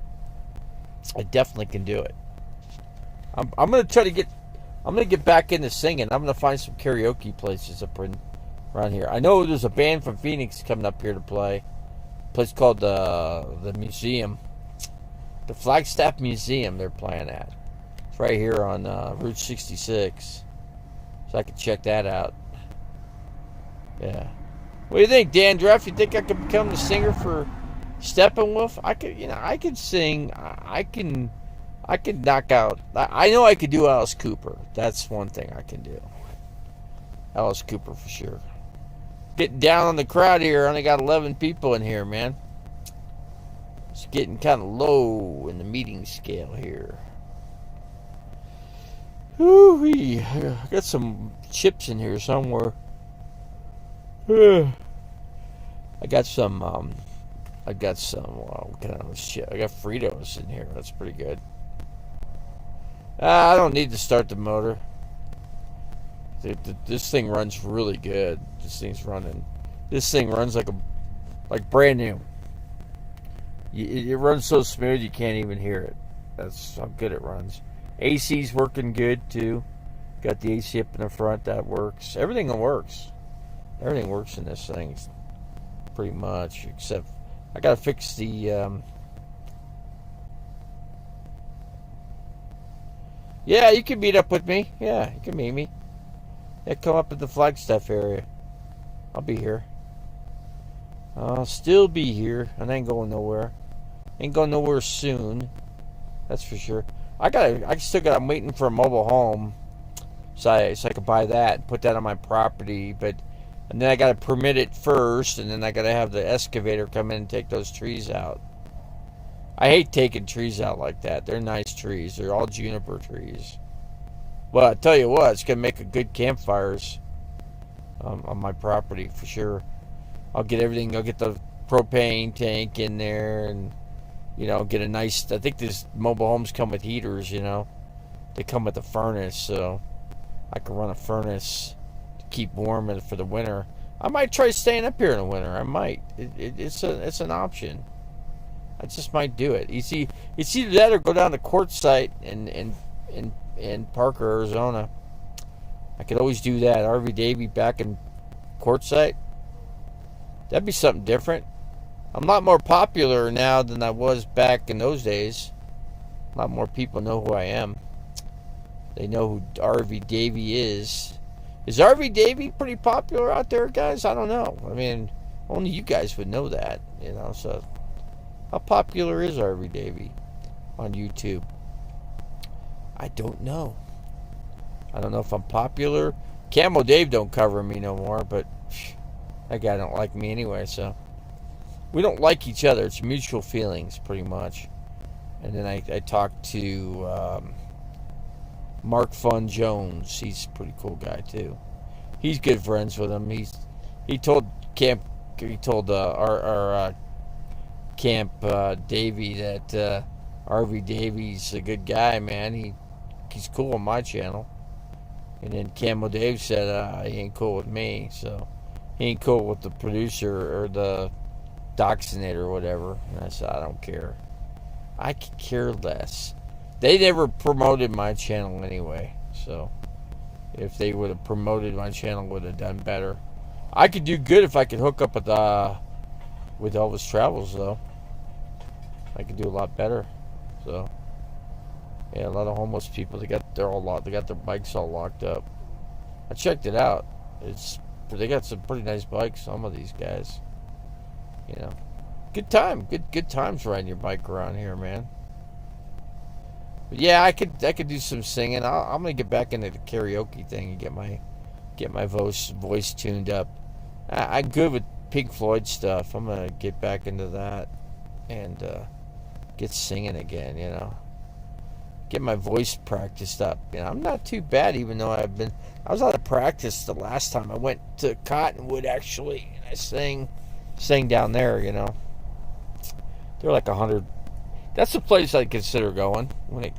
I definitely can do it. I'm gonna try to get. I'm gonna get back into singing. I'm gonna find some karaoke places up around here. I know there's a band from Phoenix coming up here to play. A place called the Museum, the Flagstaff Museum. They're playing at. It's right here on Route 66, so I can check that out. Yeah. What do you think, Dandruff? You think I could become the singer for Steppenwolf? I could, I could sing. I can knock out. I know I could do Alice Cooper. That's one thing I can do. Alice Cooper for sure. Getting down on the crowd here. I only got 11 people in here, man. It's getting kind of low in the meeting scale here. Whoo-wee. I got some chips in here somewhere. I got some. What kind of shit? I got Fritos in here. That's pretty good. I don't need to start the motor. This thing runs really good. This thing's running. This thing runs like brand new. It runs so smooth you can't even hear it. That's how good it runs. AC's working good too. Got the AC up in the front. That works. Everything works. Everything works in this thing, pretty much. Except I gotta fix the. Yeah, you can meet up with me. Yeah, you can meet me. Yeah, come up at the Flagstaff area. I'll be here. I'll still be here. I ain't going nowhere. Ain't going nowhere soon. That's for sure. I'm waiting for a mobile home, so I can buy that and put that on my property. And then I gotta permit it first, and then I gotta have the excavator come in and take those trees out. I hate taking trees out like that. They're nice trees. They're all juniper trees. Well, I tell you what, it's gonna make a good campfires on my property for sure. I'll get everything. I'll get the propane tank in there, and get a nice. I think these mobile homes come with heaters. They come with a furnace, so I can run a furnace to keep warm for the winter. I might try staying up here in the winter. I might. It's an option. I just might do it. It's either that or go down to Quartzsite in Parker, Arizona. I could always do that. RV Davy back in Quartzsite. That'd be something different. I'm a lot more popular now than I was back in those days. A lot more people know who I am. They know who RV Davy is. Is RV Davy pretty popular out there, guys? I don't know. I mean, only you guys would know that, so how popular is RV Davy on YouTube? I don't know. I don't know if I'm popular. Camo Dave don't cover me no more, but that guy don't like me anyway, so we don't like each other. It's mutual feelings, pretty much. And then I talked to Mark Fun Jones. He's a pretty cool guy too. He's good friends with him. He told our Camp Davy that RV Davy's a good guy, man. He's cool on my channel. And then Camo Dave said he ain't cool with me, so he ain't cool with the producer or the Doxinator or whatever. And I said, I don't care. I could care less. They never promoted my channel anyway, so if they would have promoted my channel, would have done better. I could do good if I could hook up with Elvis Travels, though. I could do a lot better. So, yeah, a lot of homeless people, they got their bikes all locked up. I checked it out. They got some pretty nice bikes, some of these guys. You know. Good times riding your bike around here, man. But yeah, I could do some singing. I'm gonna get back into the karaoke thing and get my voice tuned up. I'm good with Pink Floyd stuff. I'm gonna get back into that and get singing again. You know, get my voice practiced up. You know, I'm not too bad, even though I was out of practice the last time I went to Cottonwood, actually, and I sang down there. You know, they're like 100. That's the place I'd consider going when it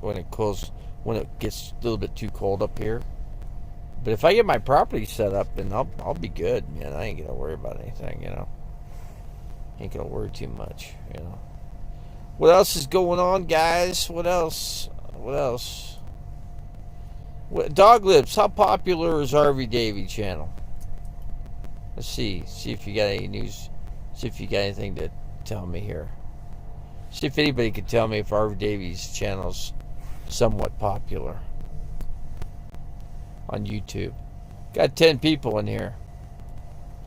gets a little bit too cold up here. But if I get my property set up, then I'll be good, man. I ain't gonna worry about anything, you know. Ain't gonna worry too much, you know. What else is going on, guys? What else? Dog Lips, how popular is RV Davy channel? Let's see if you got any news. See if you got anything to tell me here. See if anybody could tell me if RV Davy's channel's somewhat popular on YouTube. Got 10 people in here.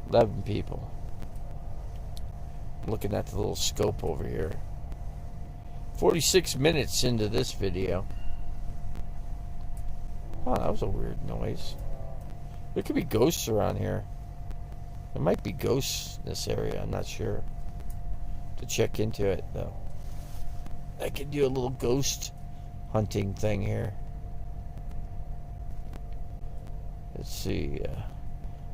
11 people. I'm looking at the little scope over here. 46 minutes into this video. Oh, that was a weird noise. There could be ghosts around here. There might be ghosts in this area. I'm not sure. To check into it, though. I could do a little ghost hunting thing here. Let's see.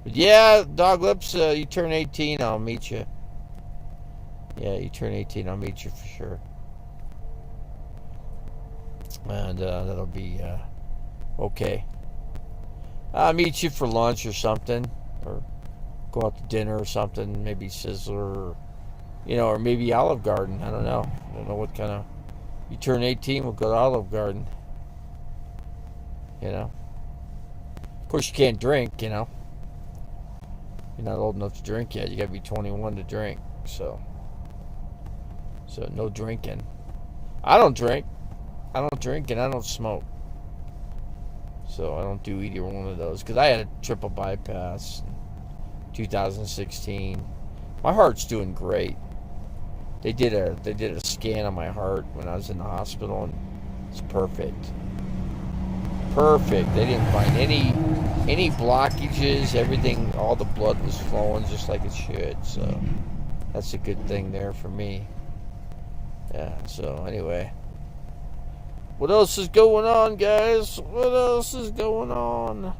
But yeah, Dog Lips, you turn 18, I'll meet you. Yeah, you turn 18, I'll meet you for sure. And that'll be okay. I'll meet you for lunch or something. Or go out to dinner or something. Maybe Sizzler or, you know, or maybe Olive Garden. I don't know. I don't know what kind of... You turn 18, we'll go to Olive Garden. You know. Of course, you can't drink, you know. You're not old enough to drink yet. You got to be 21 to drink. So no drinking. I don't drink. I don't drink and I don't smoke. So I don't do either one of those. Because I had a triple bypass in 2016. My heart's doing great. They did a scan on my heart when I was in the hospital, and it's perfect. Perfect. They didn't find any blockages. Everything, all the blood was flowing just like it should. So that's a good thing there for me. Yeah. So anyway, what else is going on, guys? What else is going on?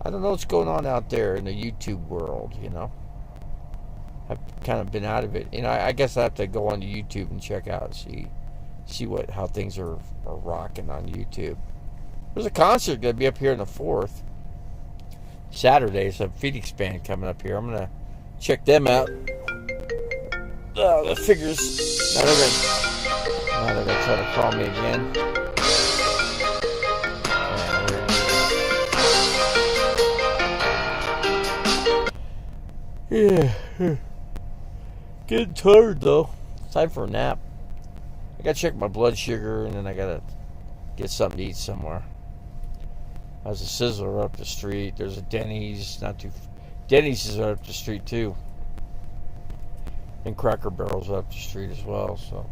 I don't know what's going on out there in the YouTube world. You know. I've kind of been out of it. You know, I guess I have to go on to YouTube and check out, see how things are rocking on YouTube. There's a concert going to be up here on the 4th. Saturday, so Phoenix band coming up here. I'm going to check them out. Oh, the figures. Now they're going to try to call me again. Yeah. Getting tired though. It's time for a nap. I gotta check my blood sugar, and then I gotta get something to eat somewhere. There's a Sizzler up the street. There's a Denny's. Denny's is right up the street too. And Cracker Barrel's up the street as well. So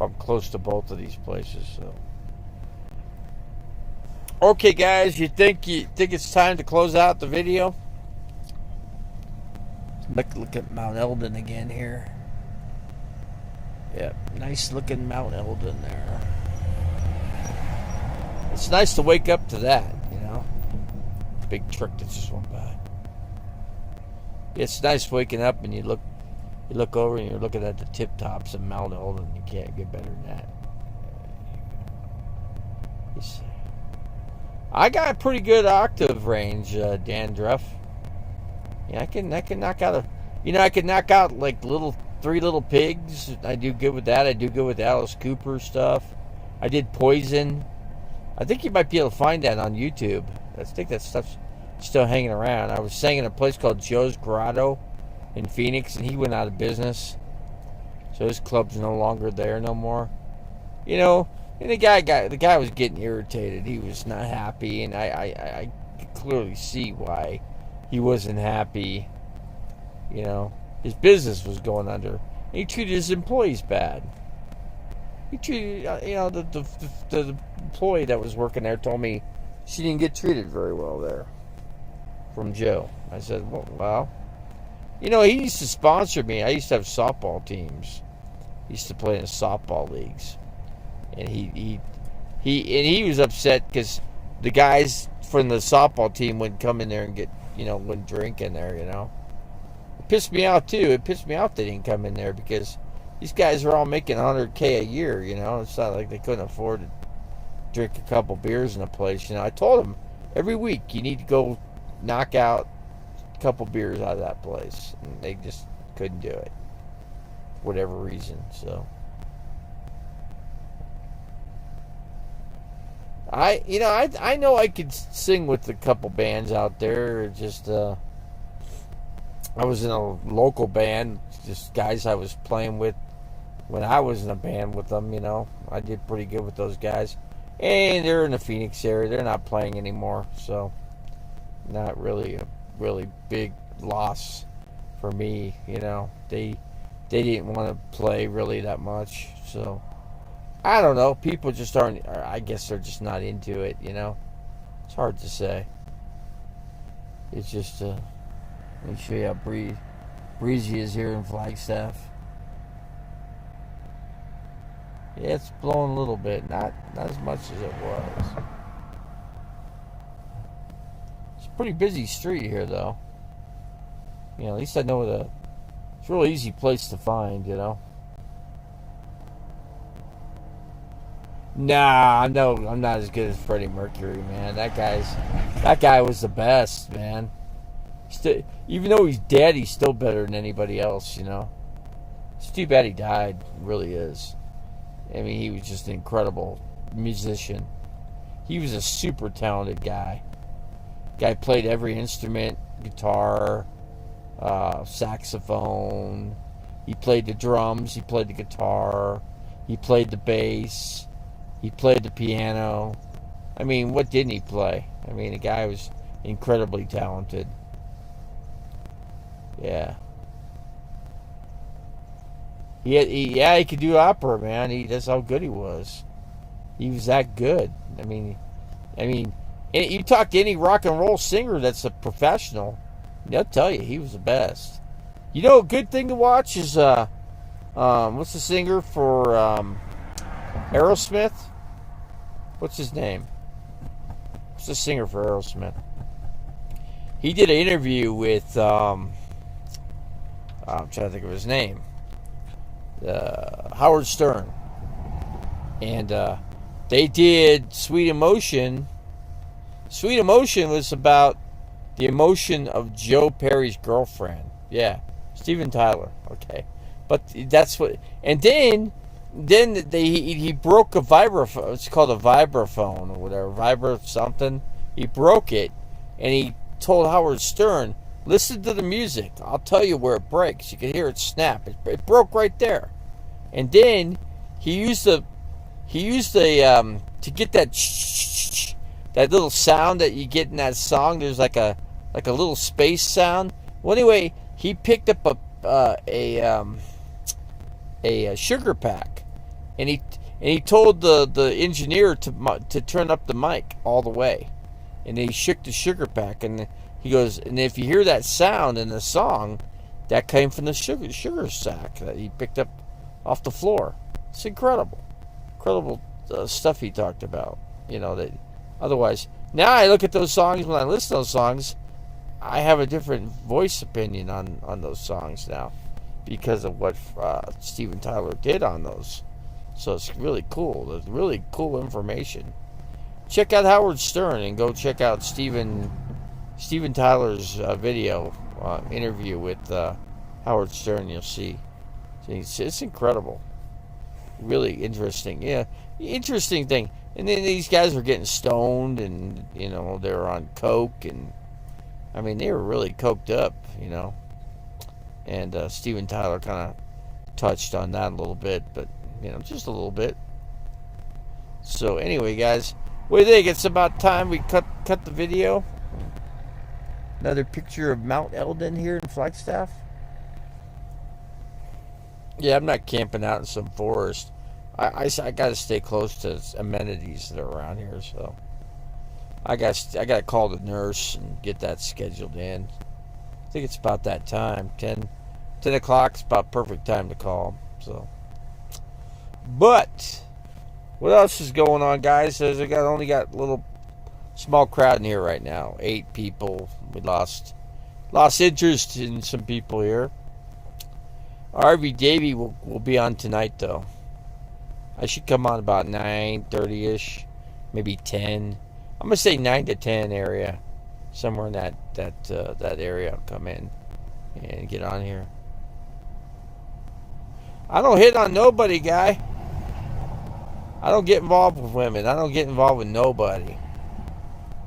I'm close to both of these places. So okay, guys, you think it's time to close out the video? Look at Mount Eldon again here. Yep, nice looking Mount Eldon there. It's nice to wake up to that, you know. Big truck that just went by. It's nice waking up and you look over and you're looking at the tip tops of Mount Eldon. You can't get better than that. I got a pretty good octave range, Dandruff. Yeah, I can knock out I can knock out like Three Little Pigs. I do good with that. I do good with Alice Cooper stuff. I did Poison. I think you might be able to find that on YouTube. I think that stuff's still hanging around. I was staying in a place called Joe's Grotto in Phoenix, and he went out of business. So his club's no longer there no more. You know, and the guy was getting irritated. He was not happy, and I could clearly see why he wasn't happy. You know, his business was going under. And he treated his employees bad. He treated, the employee that was working there told me she didn't get treated very well there from Joe. I said, well, he used to sponsor me. I used to have softball teams. He used to play in the softball leagues, and he was upset because the guys from the softball team wouldn't come in there and wouldn't drink in there. It pissed me out too. It pissed me off they didn't come in there because these guys are all making $100K a year. It's not like they couldn't afford to drink a couple beers in a place. I told them every week you need to go knock out a couple beers out of that place, and they just couldn't do it for whatever reason. So I know I could sing with a couple bands out there. Just I was in a local band, just guys I was playing with when I was in a band with them. I did pretty good with those guys. And they're in the Phoenix area. They're not playing anymore, so not really a really big loss for me. They didn't want to play really that much, so I don't know. People just aren't. Or I guess they're just not into it. It's hard to say. It's just let me show you how breezy is here in Flagstaff. Yeah, it's blowing a little bit, not as much as it was. It's a pretty busy street here, though. At least I know it's a real easy place to find, Nah, I'm not as good as Freddie Mercury, man. That guy was the best, man. Even though he's dead, he's still better than anybody else, It's too bad he died, it really is. I mean, he was just an incredible musician. He was a super talented guy. Guy played every instrument, guitar, saxophone. He played the drums. He played the guitar. He played the bass. He played the piano. I mean, what didn't he play? I mean, the guy was incredibly talented. Yeah. He could do opera, man. That's how good he was. He was that good. I mean, you talk to any rock and roll singer that's a professional, they'll tell you he was the best. A good thing to watch is what's the singer for Aerosmith? What's his name? What's the singer for Aerosmith? He did an interview with I'm trying to think of his name. Howard Stern, and they did Sweet Emotion. Sweet Emotion was about the emotion of Joe Perry's girlfriend. Yeah, Steven Tyler. Okay, but that's what. And then he broke a vibraphone. It's called a vibraphone or whatever, vibra something. He broke it, and he told Howard Stern, "Listen to the music. I'll tell you where it breaks. You can hear it snap. It broke right there." And then he used to get that little sound that you get in that song. There's like a little space sound. Well, anyway, he picked up a sugar pack, and he told the engineer to turn up the mic all the way, and he shook the sugar pack, and he goes, and if you hear that sound in the song, that came from the sugar sack that he picked up off the floor. It's incredible stuff he talked about. That otherwise, now I look at those songs, when I listen to those songs, I have a different voice opinion on those songs now because of what Steven Tyler did on those. So it's really cool. There's really cool information. Check out Howard Stern and go check out Steven Tyler's video interview with Howard Stern. You'll see. It's incredible. Really interesting. Yeah, interesting thing. And then these guys were getting stoned, and they're on coke, and I mean, they were really coked up, you know. And Steven Tyler kind of touched on that a little bit, but, you know, just a little bit. So anyway, guys, what do you think? It's about time we cut the video. Another picture of Mount Eldon here in Flagstaff. Yeah, I'm not camping out in some forest. I got to stay close to amenities that are around here, so I got to call the nurse and get that scheduled in. I think it's about that time. 10 o'clock is about perfect time to call. So, but what else is going on, guys? I only got a little small crowd in here right now. 8 people. We lost interest in some people here. RV Davy will be on tonight, though. I should come on about 9:30ish, maybe 10. I'm gonna say 9 to 10 area, somewhere in that area. I'll come in and get on here. I don't hit on nobody, guy. I don't get involved with women. I don't get involved with nobody.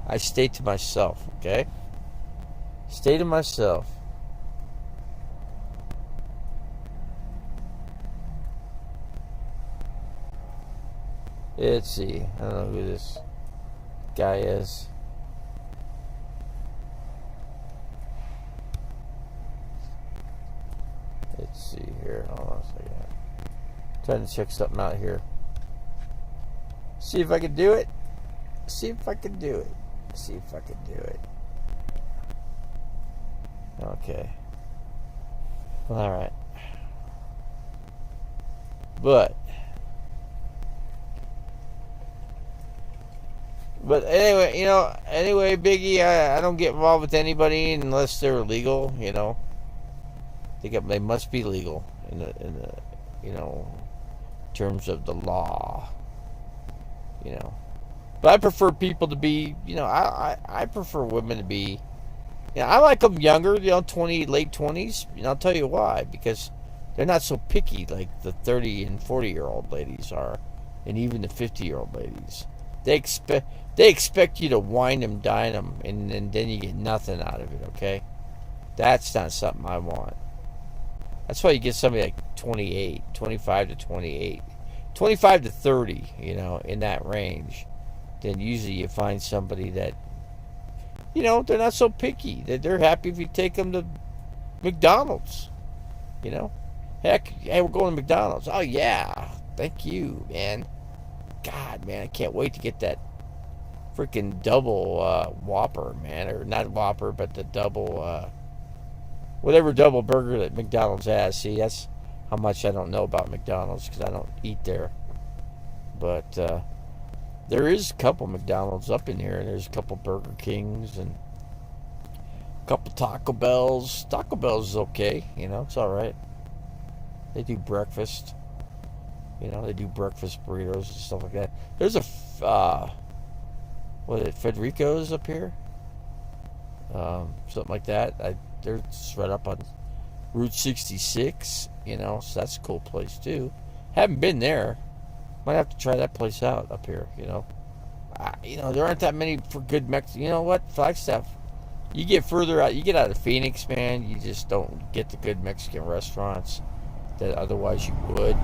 I stay to myself, okay? Stay to myself. Let's see. I don't know who this guy is. Let's see here. Hold on a second. Trying to check something out here. See if I can do it. See if I can do it. See if I can do it. Okay. All right. But anyway, Biggie, I don't get involved with anybody unless they're legal, you know. They must be legal in the terms of the law, you know. But I prefer people to be, I prefer women to be, I like them younger, late 20s. I'll tell you why, because they're not so picky like the 30 and 40-year-old ladies are, and even the 50-year-old ladies. They expect you to wine them, dine them, and then you get nothing out of it, okay? That's not something I want. That's why you get somebody like 28, 25 to 28, 25 to 30, in that range. Then usually you find somebody that, they're not so picky. They're happy if you take them to McDonald's, Heck, hey, we're going to McDonald's. Oh, yeah. Thank you, man. God, man, I can't wait to get that freaking double Whopper, man. Or not Whopper, but the double, whatever double burger that McDonald's has. See, that's how much I don't know about McDonald's because I don't eat there. But there is a couple McDonald's up in here, and there's a couple Burger Kings and a couple Taco Bells. Taco Bell's is okay, it's all right. They do breakfast. They do breakfast burritos and stuff like that. There's a, Federico's up here? Something like that. They're just right up on Route 66, so that's a cool place too. Haven't been there. Might have to try that place out up here, there aren't that many for good Mexican. You know what? Flagstaff, you get further out, you get out of Phoenix, man, you just don't get the good Mexican restaurants that otherwise you would,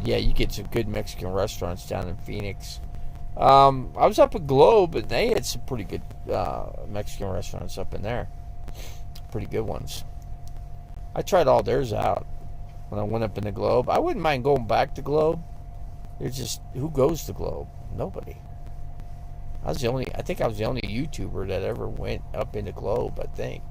Yeah, you get some good Mexican restaurants down in Phoenix. I was up at Globe, and they had some pretty good Mexican restaurants up in there. Pretty good ones. I tried all theirs out when I went up in the Globe. I wouldn't mind going back to Globe. It's just, who goes to Globe? Nobody. I think I was the only YouTuber that ever went up in the Globe, I think.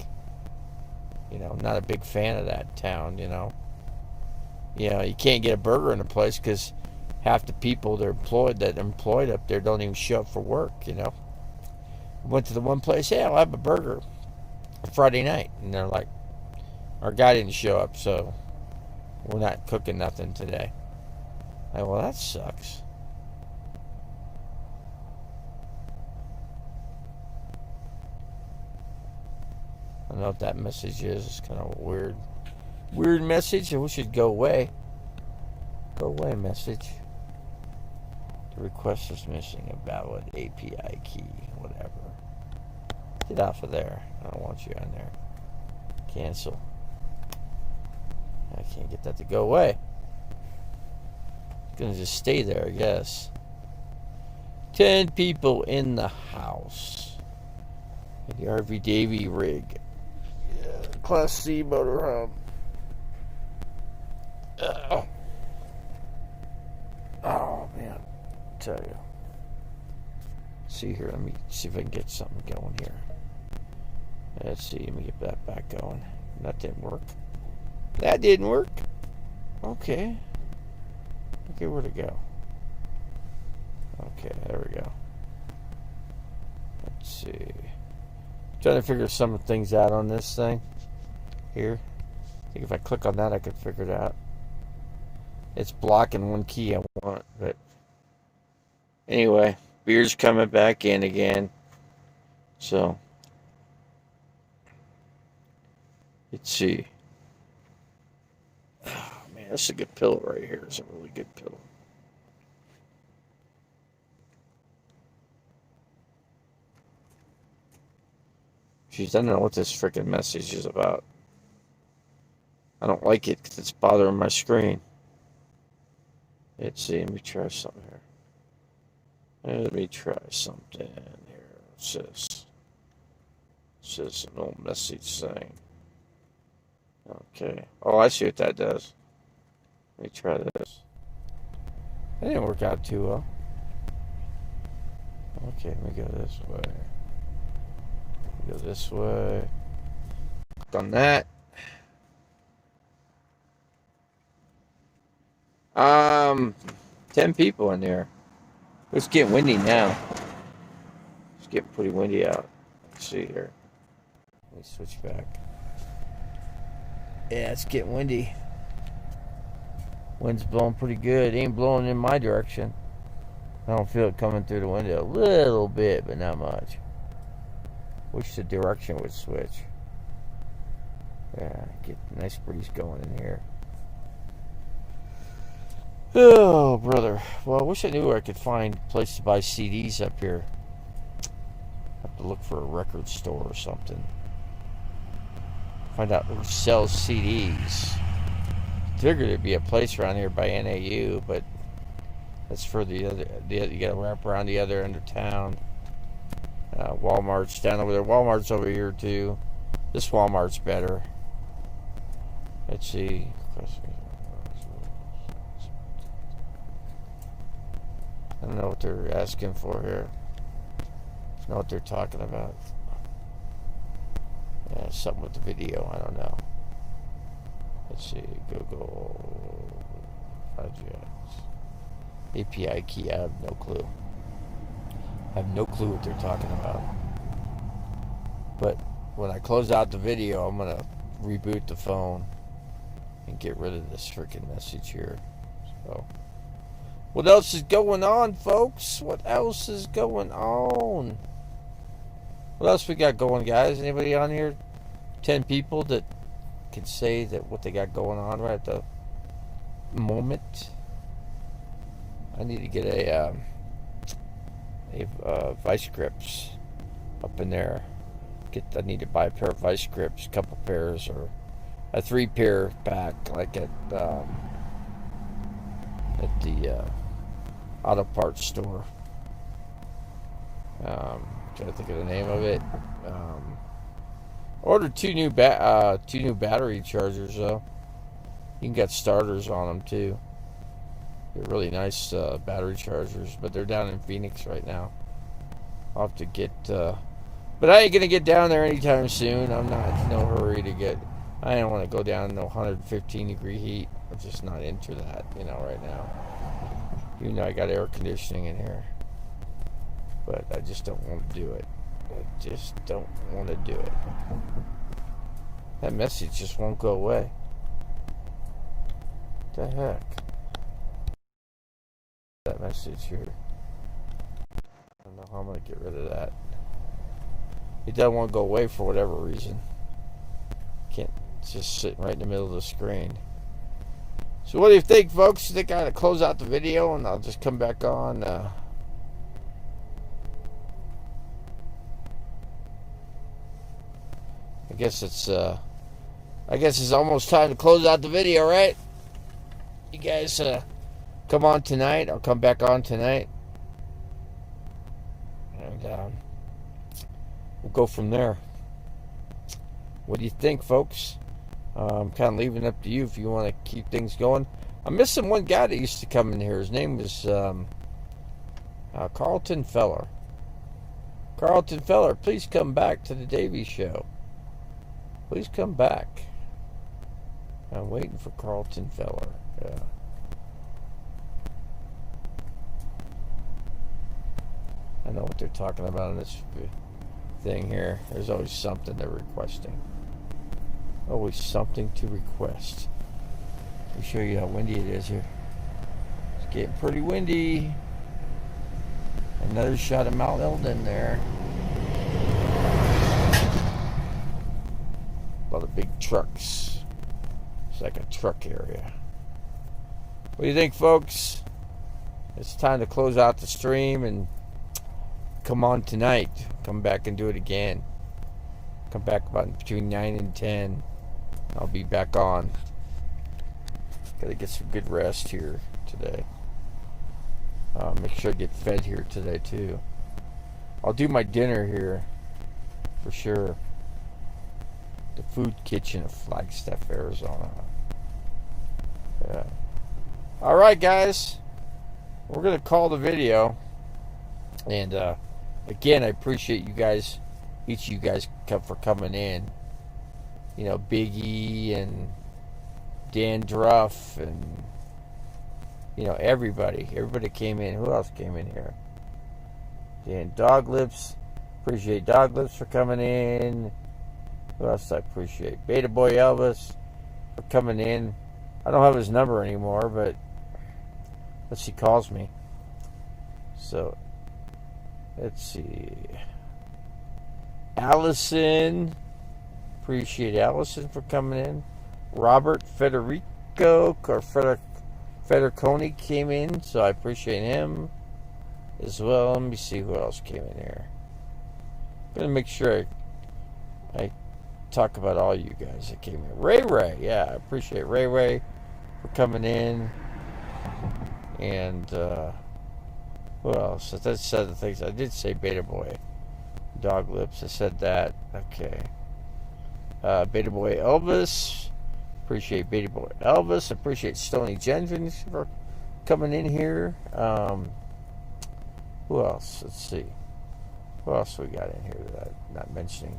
I'm not a big fan of that town, you can't get a burger in the place because half the people that are employed up there don't even show up for work, Went to the one place, hey, I'll have a burger Friday night. And they're like, our guy didn't show up, so we're not cooking nothing today. Well, that sucks. I don't know what that message is. It's kind of a weird message. I wish it'd go away. Go away, message. The request is missing a valid API key, whatever. Get off of there. I don't want you on there. Cancel. I can't get that to go away. It's gonna just stay there, I guess. 10 people in the house. The RV Davy rig. Yeah, Class C motorhome. Oh man, I tell you. See here, let me see if I can get something going here. Let's see, let me get that back going. That didn't work. That didn't work. Okay. Okay, where'd it go? Okay, there we go. Let's see. Trying to figure some things out on this thing. Here. I think if I click on that, I could figure it out. It's blocking one key I want, but anyway, beer's coming back in again. So, let's see. Oh, man, this is a good pillow right here. It's a really good pillow. Jeez, I don't know what this freaking message is about. I don't like it because it's bothering my screen. Let's see, let me try something here. Let me try something here. It says an old message thing. Okay. Oh, I see what that does. Let me try this. That didn't work out too well. Okay, let me go this way. Go this way. Click on that. 10 people in there. It's getting windy now. It's getting pretty windy out. Let's see here. Let me switch back. Yeah, it's getting windy. Wind's blowing pretty good. It ain't blowing in my direction. I don't feel it coming through the window. A little bit, but not much. Wish the direction would switch. Yeah, get a nice breeze going in here. Oh, brother. Well, I wish I knew where I could find a place to buy CDs up here. Have to look for a record store or something. Find out who sells CDs. Figured there'd be a place around here by NAU, but that's for the other. You gotta wrap around the other end of town. Walmart's down over there. Walmart's over here too. This Walmart's better. Let's see. I don't know what they're asking for here. I don't know what they're talking about. Yeah, something with the video. I don't know. Let's see. Google projects. API key. I have no clue. I have no clue what they're talking about. But when I close out the video, I'm going to reboot the phone and get rid of this freaking message here. So, what else is going on, folks? What else is going on? What else we got going, guys? Anybody on here? 10 people that can say that what they got going on right at the moment. I need to get a vice grips up in there. I need to buy a pair of vice grips, a couple pairs, or a 3-pair pack, like at the auto parts store. Trying to think of the name of it. Ordered two new battery chargers though. You can get starters on them too. They're really nice battery chargers, but they're down in Phoenix right now. I'll have to get, but I ain't gonna get down there anytime soon. I'm not in no hurry to get. I don't want to go down in no 115 degree heat. I'm just not into that, right now. Even though I got air conditioning in here, but I just don't want to do it. I just don't want to do it. That message just won't go away. What the heck? That message here. I don't know how I'm going to get rid of that. It doesn't want to go away for whatever reason. Can't, it's just sitting right in the middle of the screen. So what do you think, folks? You think I gotta close out the video and I'll just come back on? I guess it's almost time to close out the video, right? You guys come on tonight. I'll come back on tonight, and we'll go from there. What do you think, folks? I'm kind of leaving it up to you if you want to keep things going. I'm missing one guy that used to come in here. His name was Carlton Feller. Carlton Feller, please come back to the Davy Show. Please come back. I'm waiting for Carlton Feller. Yeah. I know what they're talking about in this thing here. There's always something they're requesting. Always something to request. Let me show you how windy it is here. It's getting pretty windy. Another shot of Mount Eldon there. A lot of big trucks. It's like a truck area. What do you think, folks? It's time to close out the stream and come on tonight. Come back and do it again. Come back about between 9 and 10. I'll be back on. Gotta get some good rest here today. Make sure I get fed here today too. I'll do my dinner here for sure. The food kitchen of Flagstaff, Arizona. Yeah. All right, guys. We're gonna call the video. And again, I appreciate you guys, each of you guys, for coming in. You know, Biggie and Dan Druff and, you know, everybody came in. Who else came in here? Dan Doglips. Appreciate Doglips for coming in. Who else I appreciate? Beta Boy Elvis for coming in. I don't have his number anymore, but unless he calls me. So let's see. Allison. Appreciate Allison for coming in. Robert Federico or Federconi came in, so I appreciate him as well. Let me see who else came in here. I'm gonna make sure I talk about all you guys that came in. Ray, yeah, I appreciate Ray for coming in. And who else? That's said the things I did say. Beta Boy Doglips, I said that. Okay. Beta Boy Elvis. Appreciate Beta Boy Elvis. Appreciate Stony Jenkins for coming in here. Who else? Let's see. Who else we got in here that I'm not mentioning?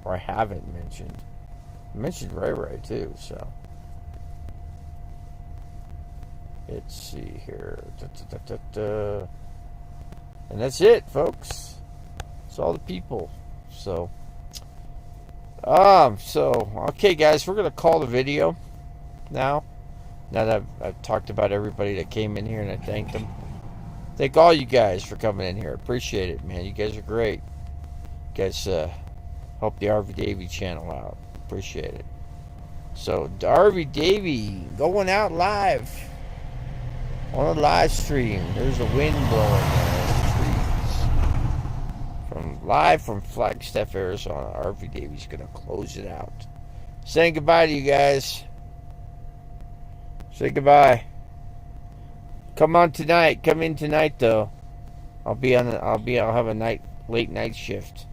Or I haven't mentioned. I mentioned Ray too, so. Let's see here. And that's it, folks. It's all the people. So. Okay, guys, we're gonna call the video now. Now that I've talked about everybody that came in here, and I thanked them. Thank all you guys for coming in here. Appreciate it, man. You guys are great. You guys help the RV Davy channel out. Appreciate it. So, the RV Davy going out live on a live stream. There's a wind blowing in the trees. Live from Flagstaff, Arizona. RV Davy's gonna close it out. Saying goodbye to you guys. Say goodbye. Come on tonight. Come in tonight, though. I'll have a late night shift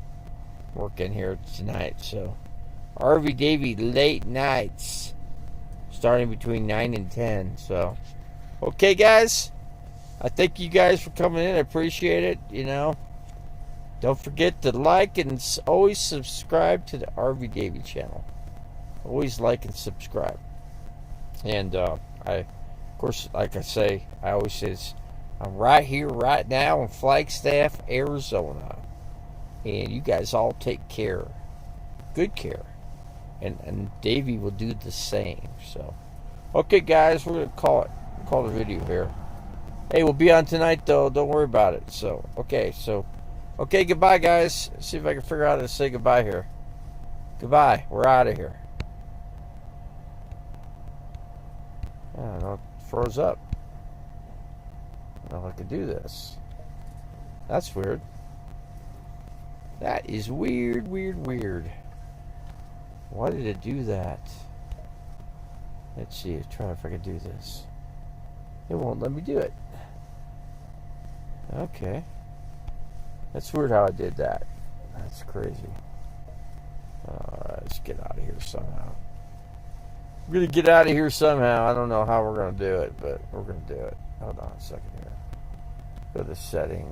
working here tonight. So, RV Davy late nights, starting between 9 and 10. So, okay, guys. I thank you guys for coming in. I appreciate it. You know, don't forget to like and always subscribe to the RV Davy channel. Always like and subscribe. And of course, like I say, I always say this, I'm right here, right now in Flagstaff, Arizona. And you guys all take care. Good care. And Davy will do the same. So, okay, guys, we're going to call the video here. Hey, we'll be on tonight, though. Don't worry about it. So, okay, goodbye, guys. Let's see if I can figure out how to say goodbye here. Goodbye. We're out of here. I don't know. It froze up. I don't know if I could do this. That's weird. That is weird. Why did it do that? Let's see. Try if I can do this. It won't let me do it. Okay. That's weird how I did that. That's crazy. Alright, let's get out of here somehow. We're going to get out of here somehow. I don't know how we're going to do it, but we're going to do it. Hold on a second here. Go to settings.